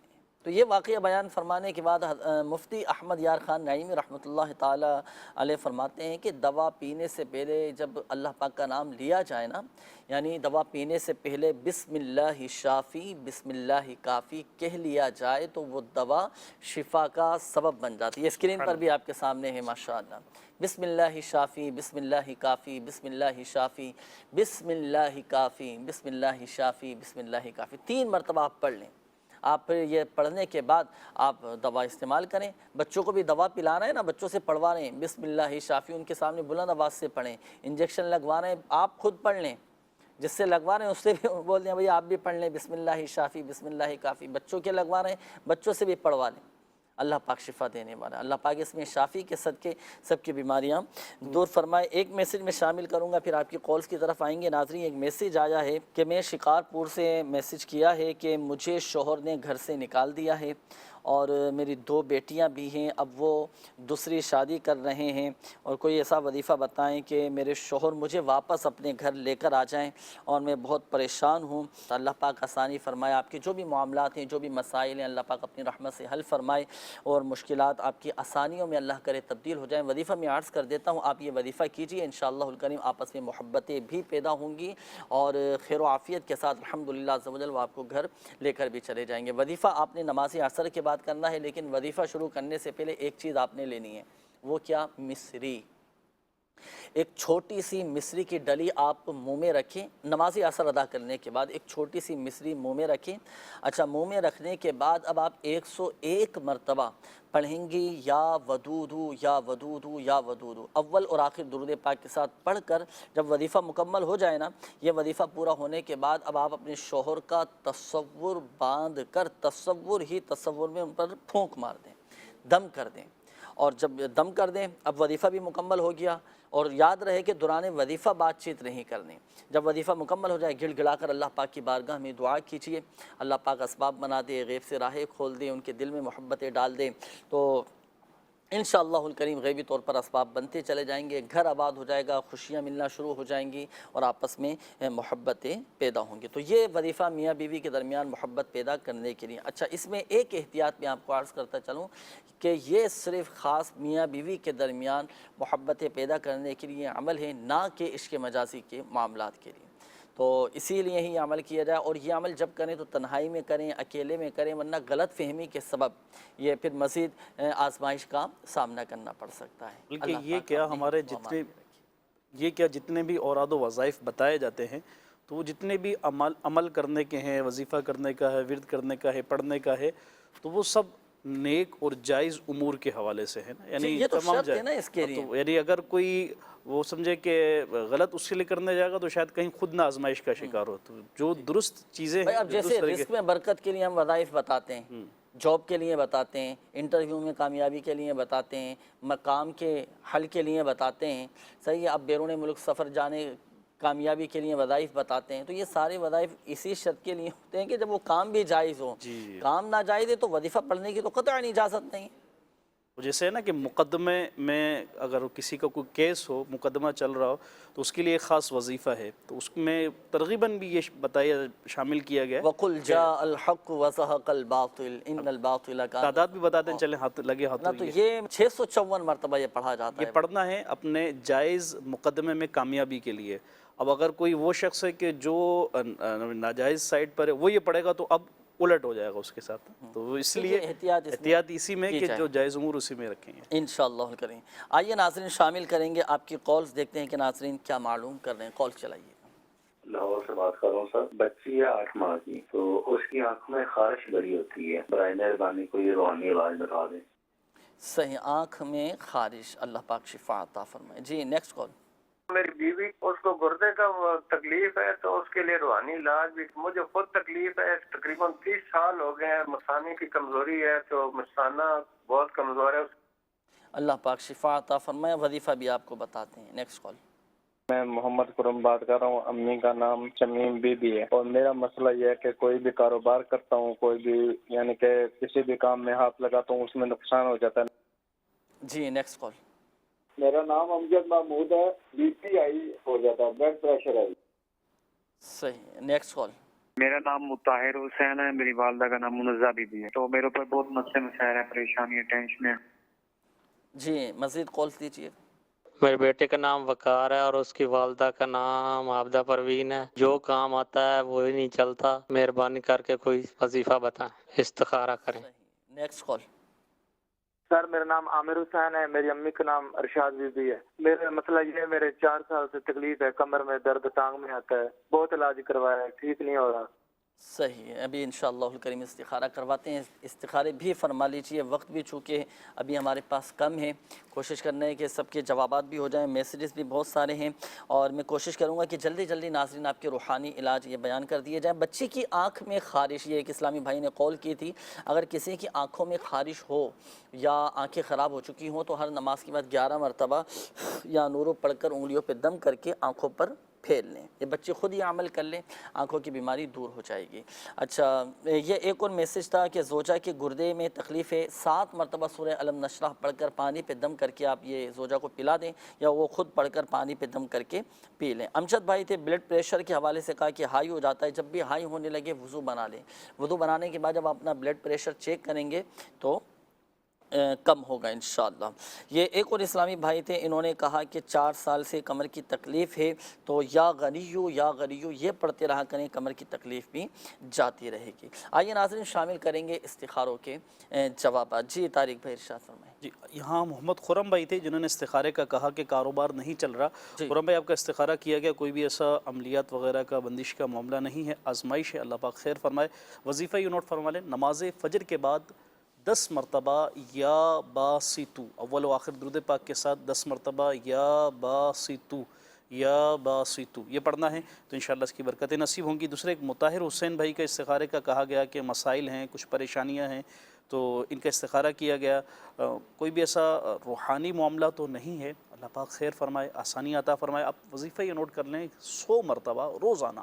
تو یہ واقعہ بیان فرمانے کے بعد مفتی احمد یار خان نعیمی رحمۃ اللہ تعالیٰ علیہ فرماتے ہیں کہ دوا پینے سے پہلے جب اللہ پاک کا نام لیا جائے نا، یعنی دوا پینے سے پہلے بسم اللہ شافی بسم اللہ کافی کہہ لیا جائے تو وہ دوا شفا کا سبب بن جاتی ہے۔ اسکرین پر بھی آپ کے سامنے ہے ماشاءاللہ، بسم اللہ شافی بسم اللہ کافی بسم اللہ شافی بسم اللہ کافی بسم اللہ شافی بسم اللہ کافی، 3 مرتبہ آپ پڑھ لیں۔ آپ پھر یہ پڑھنے کے بعد آپ دوا استعمال کریں۔ بچوں کو بھی دوا پلا رہے ہیں نا، بچوں سے پڑھوا رہے ہیں بسم اللہ شافی، ان کے سامنے بلند آواز سے پڑھیں۔ انجیکشن لگوا رہے ہیں، آپ خود پڑھ لیں، جس سے لگوا رہے ہیں اس سے بھی بول دیں بھائی آپ بھی پڑھ لیں بسم اللہ شافی بسم اللہ کافی۔ بچوں کے لگوا رہے ہیں، بچوں سے بھی پڑھوا لیں۔ اللہ پاک شفا دینے والا، اللہ پاک اس میں شافی کے صدقے سب کی بیماریاں دور فرمائے۔ ایک میسیج میں شامل کروں گا، پھر آپ کی کالز کی طرف آئیں گے۔ ناظرین، ایک میسیج آیا ہے کہ میں شکارپور سے میسیج کیا ہے کہ مجھے شوہر نے گھر سے نکال دیا ہے اور میری 2 بیٹیاں بھی ہیں، اب وہ دوسری شادی کر رہے ہیں، اور کوئی ایسا وظیفہ بتائیں کہ میرے شوہر مجھے واپس اپنے گھر لے کر آ جائیں، اور میں بہت پریشان ہوں۔ اللہ پاک آسانی فرمائے، آپ کے جو بھی معاملات ہیں، جو بھی مسائل ہیں، اللہ پاک اپنی رحمت سے حل فرمائے اور مشکلات آپ کی آسانیوں میں اللہ کرے تبدیل ہو جائیں۔ وظیفہ میں عرض کر دیتا ہوں، آپ یہ وظیفہ کیجئے، انشاءاللہ الکریم آپس میں محبتیں بھی پیدا ہوں گی اور خیر و عافیت کے ساتھ الحمدللہ عز و جل وہ آپ کو گھر لے کر بھی چلے جائیں گے۔ وظیفہ آپ نے نماز عصر کے بعد کرنا ہے، لیکن وظیفہ شروع کرنے سے پہلے ایک چیز آپ نے لینی ہے، وہ کیا؟ مصری۔ ایک چھوٹی سی مصری کی ڈلی آپ منہ میں رکھیں، نماز عصر ادا کرنے کے بعد ایک چھوٹی سی مصری منہ میں رکھیں۔ اچھا، منہ میں رکھنے کے بعد اب آپ 101 مرتبہ پڑھیں گی یا ودودو یا ودودو یا ودودو، اول اور آخر درود پاک کے ساتھ پڑھ کر جب وظیفہ مکمل ہو جائے نا، یہ وظیفہ پورا ہونے کے بعد اب آپ اپنے شوہر کا تصور باندھ کر تصور میں ان پر پھونک مار دیں، دم کر دیں، اور جب دم کر دیں اب وظیفہ بھی مکمل ہو گیا۔ اور یاد رہے کہ دوران وظیفہ بات چیت نہیں کرنی، جب وظیفہ مکمل ہو جائے گڑ گڑا کر اللہ پاک کی بارگاہ میں دعا کیجیے، اللہ پاک اسباب بنا دے، غیب سے راہیں کھول دے، ان کے دل میں محبتیں ڈال دے، تو انشاءاللہ الکریم غیبی طور پر اسباب بنتے چلے جائیں گے، گھر آباد ہو جائے گا، خوشیاں ملنا شروع ہو جائیں گی اور آپس میں محبتیں پیدا ہوں گی۔ تو یہ وظیفہ میاں بیوی کے درمیان محبت پیدا کرنے کے لیے۔ اچھا، اس میں ایک احتیاط میں آپ کو عرض کرتا چلوں کہ یہ صرف خاص میاں بیوی کے درمیان محبتیں پیدا کرنے کے لیے عمل ہے، نہ کہ عشق مجازی کے معاملات کے لیے۔ تو اسی لیے ہی عمل کیا جائے، اور یہ عمل جب کریں تو تنہائی میں کریں، اکیلے میں کریں، ورنہ غلط فہمی کے سبب یہ پھر مزید آزمائش کا سامنا کرنا پڑ سکتا ہے۔ بلکہ یہ کیا ہمارے جتنے بھی اوراد و وظائف بتائے جاتے ہیں، تو وہ جتنے بھی عمل کرنے کے ہیں، وظیفہ کرنے کا ہے، ورد کرنے کا ہے، پڑھنے کا ہے، تو وہ سب نیک اور جائز امور کے حوالے سے ہے نا، یعنی یہ تو شرط ہے نا اس کے لیے۔ یعنی اگر کوئی وہ سمجھے کہ غلط اس کے لیے کرنے جائے گا تو شاید کہیں خود نہ آزمائش کا شکار ہو، تو جو درست چیزیں ہیں، اب جیسے رزق میں برکت کے لیے ہم وظائف بتاتے ہیں، جاب کے لیے بتاتے ہیں، انٹرویو میں کامیابی کے لیے بتاتے ہیں، مقام کے حل کے لیے بتاتے ہیں، صحیح ہے، اب بیرون ملک سفر جانے کامیابی کے لیے وظائف بتاتے ہیں، تو یہ سارے وظائف اسی شرط کے لیے ہوتے ہیں کہ جب وہ کام بھی جائز ہو۔ کام ناجائز ہے تو وظیفہ پڑھنے کی تو قطعاً اجازت نہیں۔ جیسے ہے نا کہ مقدمے میں اگر کسی کا کوئی کیس ہو، مقدمہ چل رہا ہو، تو اس کے لیے ایک خاص وظیفہ ہے، تو اس میں ترغیباً بھی یہ بتایا شامل کیا گیا ہے، وَقُلْ جَاءَ الْحَقُّ وَزَهَقَ الْبَاطِلُ إِنَّ الْبَاطِلَ كَانَ۔ تعداد بھی بتاتے ہیں، چلیں لگے ہاتھوں، تو یہ 654 مرتبہ یہ پڑھا جاتا ہے، یہ پڑھنا ہے اپنے جائز مقدمے میں کامیابی کے لیے۔ اب اگر کوئی وہ شخص ہے کہ جو ناجائز سائٹ پر ہے، وہ یہ پڑھے گا تو اب الٹ ہو جائے گا اس کے ساتھ، تو اس لیے احتیاط اسی میں کہ جو جائز امور اسی میں رکھیں گے انشاءاللہ الکریم۔ آئیے ناظرین شامل کریں گے آپ کی کالز، دیکھتے ہیں کہ ناظرین کیا معلوم کر رہے ہیں۔ کال چلائیے۔ لاہور سے بات کر رہا ہوں سر، بچی ہے 8 ماہ کی، تو اس کی آنکھ میں خارش بڑی ہوتی ہے، برائے مہربانی کوئی روحانی علاج بتا دیں۔ صحیح، آنکھ میں خارش، اللہ پاک شفا عطا فرمائے۔ جی نیکسٹ کال۔ میری بیوی اس کو گردے کا تکلیف ہے تو اس کے لیے روحانی علاج بھی، مجھے خود تکلیف ہے، تقریباً 30 سال ہو گئے ہیں، مثانے کی کمزوری ہے تو مثانہ بہت کمزور ہے۔ اللہ پاک شفا عطا فرمائے۔ وظیفہ بھی آپ کو بتاتے ہیں۔ Next call. میں محمد قرم بات کر رہا ہوں، امی کا نام شمیم بی بی ہے، اور میرا مسئلہ یہ ہے کہ کوئی بھی کاروبار کرتا ہوں، کوئی بھی یعنی کہ کسی بھی کام میں ہاتھ لگاتا ہوں اس میں نقصان ہو جاتا ہے۔ جی نیکسٹ کال۔ میرا نام امجد محمود ہے، بی پی ہائی ہو جاتا ہے، بلڈ پریشر ہے۔ صحیح، نیکسٹ کال۔ میرا نام مطاہر حسین ہے، میری والدہ کا نام منزہ بی بی ہے، تو میرے اوپر بہت مسئلے مسائل ہیں، پریشانی ہے، ٹینشن ہے۔ جی مزید کالس دیجیے۔ میرے بیٹے کا نام وقار ہے اور اس کی والدہ کا نام عابدہ پروین ہے، جو کام آتا ہے وہی نہیں چلتا، مہربانی کر کے کوئی وظیفہ بتائیں، استخارہ کریں۔ Next call. سر میرا نام عامر حسین ہے، میری امی کا نام ارشاد بی بی ہے۔ میرا مسئلہ یہ ہے، میرے 4 سال سے تکلیف ہے، کمر میں درد، ٹانگ میں آتا ہے، بہت علاج کروایا ہے، ٹھیک نہیں ہو رہا۔ صحیح ہے، ابھی انشاءاللہ الکریم استخارہ کرواتے ہیں۔ استخارے بھی فرما لیجیے، وقت بھی چونکہ ابھی ہمارے پاس کم ہے، کوشش کرنا ہے کہ سب کے جوابات بھی ہو جائیں، میسیجز بھی بہت سارے ہیں، اور میں کوشش کروں گا کہ جلدی جلدی ناظرین آپ کے روحانی علاج یہ بیان کر دیے جائیں۔ بچے کی آنکھ میں خارش، یہ ایک اسلامی بھائی نے کال کی تھی، اگر کسی کی آنکھوں میں خارش ہو یا آنکھیں خراب ہو چکی ہوں تو ہر نماز کے بعد 11 مرتبہ یا نورو پڑھ کر انگلیوں پہ دم کر کے آنکھوں پر پھیر لیں، یہ بچے خود ہی عمل کر لیں، آنکھوں کی بیماری دور ہو جائے گی۔ اچھا، یہ ایک اور میسیج تھا کہ زوجہ کے گردے میں تکلیف ہے، 7 مرتبہ سورہ الم نشرح پڑھ کر پانی پہ دم کر کے آپ یہ زوجہ کو پلا دیں، یا وہ خود پڑھ کر پانی پہ دم کر کے پی لیں۔ امجد بھائی تھے، بلڈ پریشر کے حوالے سے کہا کہ ہائی ہو جاتا ہے، جب بھی ہائی ہونے لگے وضو بنا لیں، وضو بنانے کے بعد جب آپ اپنا بلڈ پریشر چیک کریں گے تو کم ہوگا انشاءاللہ۔ یہ ایک اور اسلامی بھائی تھے، انہوں نے کہا کہ 4 سال سے کمر کی تکلیف ہے، تو یا غنیو یا غنیو یہ پڑھتے رہا کریں، کمر کی تکلیف بھی جاتی رہے گی۔ آئیے ناظرین شامل کریں گے استخاروں کے جوابات۔ جی طارق بھائی ارشاد فرمائیں۔ جی یہاں محمد خرم بھائی تھے جنہوں نے استخارے کا کہا کہ کاروبار نہیں چل رہا۔ خرم بھائی آپ کا استخارہ کیا گیا، کوئی بھی ایسا عملیات وغیرہ کا بندش کا معاملہ نہیں ہے، آزمائش ہے، اللہ پاک خیر فرمائے۔ وظیفہ یہ نوٹ فرما لیں، نماز فجر کے بعد 10 مرتبہ یا باسطو، اول و آخر درود پاک کے ساتھ 10 مرتبہ یا باسطو یا باسطو یہ پڑھنا ہے تو انشاءاللہ اس کی برکتیں نصیب ہوں گی۔ دوسرے ایک مطاہر حسین بھائی کا استخارے کا کہا گیا کہ مسائل ہیں، کچھ پریشانیاں ہیں، تو ان کا استخارہ کیا گیا۔ کوئی بھی ایسا روحانی معاملہ تو نہیں ہے، اللہ پاک خیر فرمائے، آسانی عطا فرمائے۔ آپ وظیفہ یہ نوٹ کر لیں، 100 مرتبہ روزانہ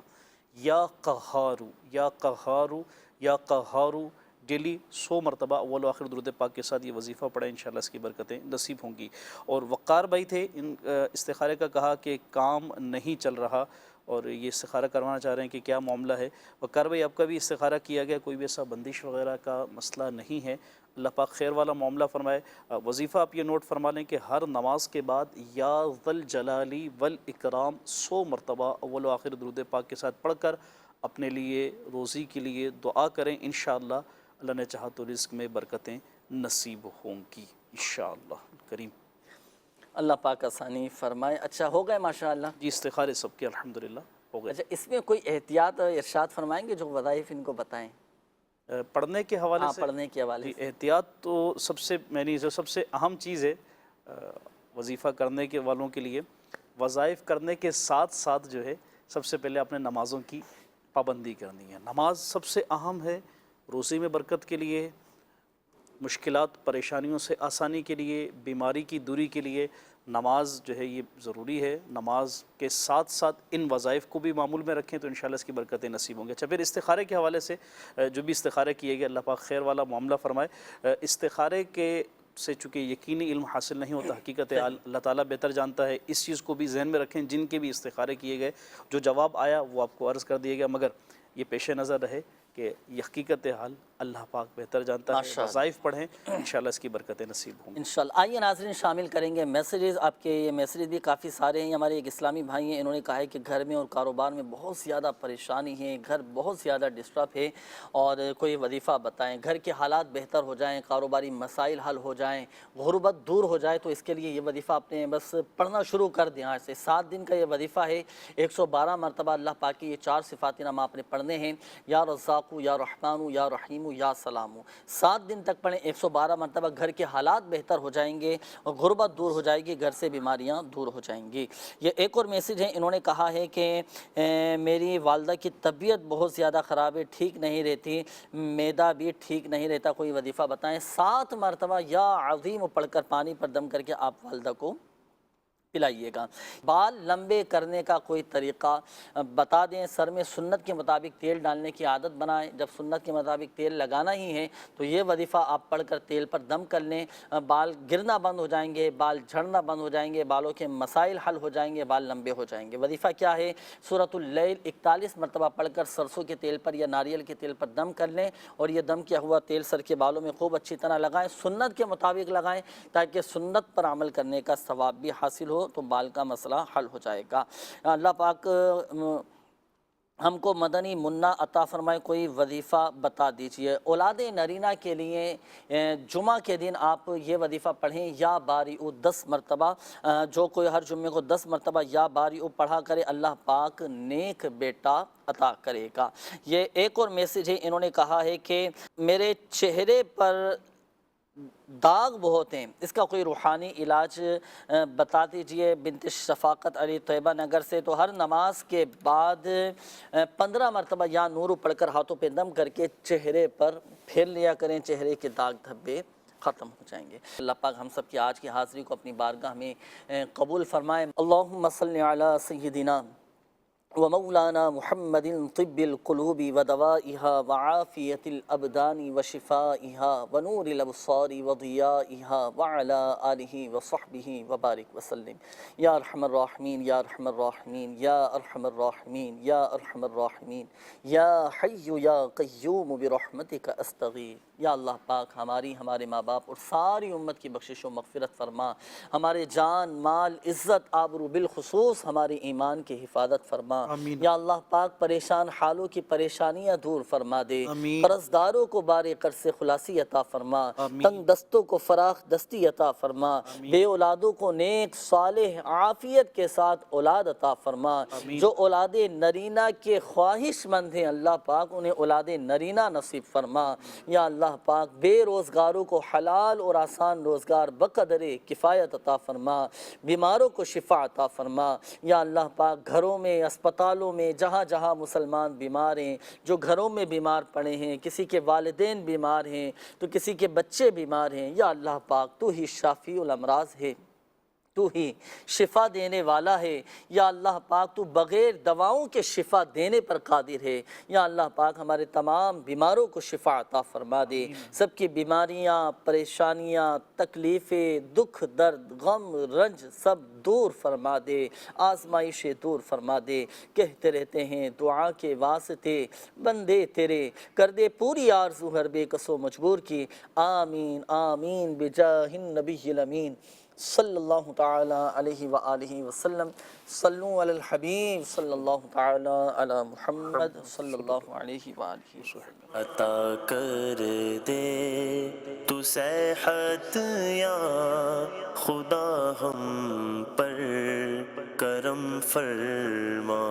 یا قہارو یا قہارو یا قہارو ڈیلی 100 مرتبہ اول و آخر درود پاک کے ساتھ یہ وظیفہ پڑھیں، انشاءاللہ اس کی برکتیں نصیب ہوں گی۔ اور وقار بھائی تھے، ان استخارے کا کہا کہ کام نہیں چل رہا اور یہ استخارہ کروانا چاہ رہے ہیں کہ کیا معاملہ ہے۔ وقار بھائی آپ کا بھی استخارہ کیا گیا، کوئی بھی ایسا بندش وغیرہ کا مسئلہ نہیں ہے، اللہ پاک خیر والا معاملہ فرمائے۔ وظیفہ آپ یہ نوٹ فرما لیں کہ ہر نماز کے بعد یا ذا الجلالی والاکرام 100 مرتبہ اول و آخر درود پاک کے ساتھ پڑھ کر اپنے لیے، روزی کے لیے دعا کریں، انشاءاللہ اللہ نے چاہا تو رزق میں برکتیں نصیب ہوں گی انشاءاللہ کریم۔ اللہ پاک آسانی فرمائے۔ اچھا ہو گئے ماشاءاللہ؟ جی استخارے سب کے الحمدللہ ہو گئے۔ اچھا اس میں کوئی احتیاط ارشاد فرمائیں گے جو وظائف ان کو بتائیں پڑھنے کے حوالے سے؟ پڑھنے کے حوالے سے احتیاط تو سب سے سب سے اہم چیز ہے وظیفہ کرنے کے والوں کے لیے، وظائف کرنے کے ساتھ ساتھ جو ہے سب سے پہلے اپنے نمازوں کی پابندی کرنی ہے۔ نماز سب سے اہم ہے، روزی میں برکت کے لیے، مشکلات پریشانیوں سے آسانی کے لیے، بیماری کی دوری کے لیے نماز جو ہے یہ ضروری ہے۔ نماز کے ساتھ ساتھ ان وظائف کو بھی معمول میں رکھیں تو انشاءاللہ اس کی برکتیں نصیب ہوں گے۔ اچھا پھر استخارے کے حوالے سے جو بھی استخارے کیے گئے، اللہ پاک خیر والا معاملہ فرمائے۔ استخارے کے سے چونکہ یقینی علم حاصل نہیں ہوتا، حقیقت اللہ تعالیٰ بہتر جانتا ہے، اس چیز کو بھی ذہن میں رکھیں۔ جن کے بھی استخارے کیے گئے جو جواب آیا وہ آپ کو عرض کر دیا گیا، مگر یہ پیش نظر رہے کہ یہ حقیقت حال اللہ پاک بہتر جانتا ہے۔ وظائف پڑھیں، انشاءاللہ اس کی برکتیں نصیب ہوں گی انشاءاللہ۔ آئیے ناظرین شامل کریں گے میسیجز، آپ کے یہ میسیجز بھی کافی سارے ہیں۔ ہمارے ایک اسلامی بھائی ہیں، انہوں نے کہا ہے کہ گھر میں اور کاروبار میں بہت زیادہ پریشانی ہے، گھر بہت زیادہ ڈسٹرب ہے، اور کوئی وظیفہ بتائیں، گھر کے حالات بہتر ہو جائیں، کاروباری مسائل حل ہو جائیں، غربت دور ہو جائے، تو اس کے لیے یہ وظیفہ آپ نے بس پڑھنا شروع کر دیں آج سے۔ 7 دن کا یہ وظیفہ ہے، 112 مرتبہ اللہ پاک کی یہ 4 صفات نامہ آپ نے پڑھنے ہیں۔ یا رزاق رزاق یا رحمان یا رحیم یا سلام 7 دن تک پڑھیں 112 مرتبہ گھر کے حالات بہتر ہو جائیں گے اور غربت دور ہو جائے گی، گھر سے بیماریاں دور ہو جائیں گی۔ یہ ایک اور میسیج ہے، انہوں نے کہا ہے کہ میری والدہ کی طبیعت بہت زیادہ خراب ہے، ٹھیک نہیں رہتی، معدہ بھی ٹھیک نہیں رہتا، کوئی وظیفہ بتائیں۔ 7 مرتبہ یا عظیم پڑھ کر پانی پر دم کر کے آپ والدہ کو پلائیے گا۔ بال لمبے کرنے کا کوئی طریقہ بتا دیں، سر میں سنت کے مطابق تیل ڈالنے کی عادت بنائیں، جب سنت کے مطابق تیل لگانا ہی ہے تو یہ وظیفہ آپ پڑھ کر تیل پر دم کر لیں، بال گرنا بند ہو جائیں گے، بال جھڑنا بند ہو جائیں گے، بالوں کے مسائل حل ہو جائیں گے، بال لمبے ہو جائیں گے۔ وظیفہ کیا ہے؟ سورۃ اللیل 41 مرتبہ پڑھ کر سرسوں کے تیل پر یا ناریل کے تیل پر دم کر لیں اور یہ دم کیا ہوا تیل سر کے بالوں میں خوب اچھی طرح لگائیں، سنت کے مطابق لگائیں تاکہ سنت پر عمل کرنے کا ثواب بھی حاصل ہو، تو بال کا مسئلہ حل ہو جائے گا۔ اللہ پاک ہم کو مدنی منا عطا فرمائے، کوئی وظیفہ بتا دیجئے۔ اولاد نرینہ کے لیے جمعہ کے دن آپ یہ وظیفہ پڑھیں، یا باریعو 10 مرتبہ، جو کوئی ہر جمعے کو 10 مرتبہ یا باریعو پڑھا کرے اللہ پاک نیک بیٹا عطا کرے گا۔ یہ ایک اور میسیج ہے، انہوں نے کہا ہے کہ میرے چہرے پر داغ بہت ہیں، اس کا کوئی روحانی علاج بتا دیجئے۔ بنت شفاقت علی طیبہ نگر سے، تو ہر نماز کے بعد 15 مرتبہ یا نور پڑھ کر ہاتھوں پہ دم کر کے چہرے پر پھیر لیا کریں، چہرے کے داغ دھبے ختم ہو جائیں گے۔ اللہ پاک ہم سب کی آج کی حاضری کو اپنی بارگاہ میں قبول فرمائے۔ اللہم صلی علی سیدنا ومولانا محمد طب القلوب ودوائها وعافیت الابدان وشفائها ونور الابصار وضیائها وعلى آلہ وصحبہ وبارک وسلم۔ یا ارحم الراحمین یا ارحم الراحمین یا ارحم الراحمین یا ارحم الراحمین یا حی یا قیوم برحمتک استغیث۔ یا اللہ پاک ہمارے ماں باپ اور ساری امت کی بخشش و مغفرت فرما، ہمارے جان مال عزت آبرو بالخصوص ہمارے ایمان کی حفاظت فرما۔ یا اللہ پاک پریشان حالوں کی پریشانیاں دور فرما دے، قرضداروں کو بار قرض سے خلاصی عطا فرما، تنگ دستوں کو فراخ دستی عطا فرما، بے اولادوں کو نیک صالح عافیت کے ساتھ اولاد عطا فرما، جو اولاد نرینہ کے خواہش مند ہیں اللہ پاک انہیں اولاد نرینہ نصیب فرما۔ یا اللہ پاک بے روزگاروں کو حلال اور آسان روزگار بقدر کفایت عطا فرما، بیماروں کو شفا عطا فرما۔ یا اللہ پاک گھروں میں اسپتالوں میں جہاں جہاں مسلمان بیمار ہیں، جو گھروں میں بیمار پڑے ہیں، کسی کے والدین بیمار ہیں تو کسی کے بچے بیمار ہیں، یا اللہ پاک تو ہی شافی الامراض ہے، تو ہی شفا دینے والا ہے۔ یا اللہ پاک تو بغیر دواؤں کے شفا دینے پر قادر ہے۔ یا اللہ پاک ہمارے تمام بیماروں کو شفا عطا فرما دے، سب کی بیماریاں پریشانیاں تکلیفیں دکھ درد غم رنج سب دور فرما دے، آزمائشیں دور فرما دے۔ کہتے رہتے ہیں دعا کے واسطے بندے تیرے، کر دے پوری آرزو ہر بے کس و مجبور کی، آمین آمین بجاہ النبی الامین صلی اللہ تعالی علیہ وآلہ وسلم۔ صلو علی الحبیب صلی اللہ تعالی علی محمد صلی اللہ علیہ وآلہ وسلم۔ عطا کر دے تو صحت یا خدا ہم پر کرم فرما۔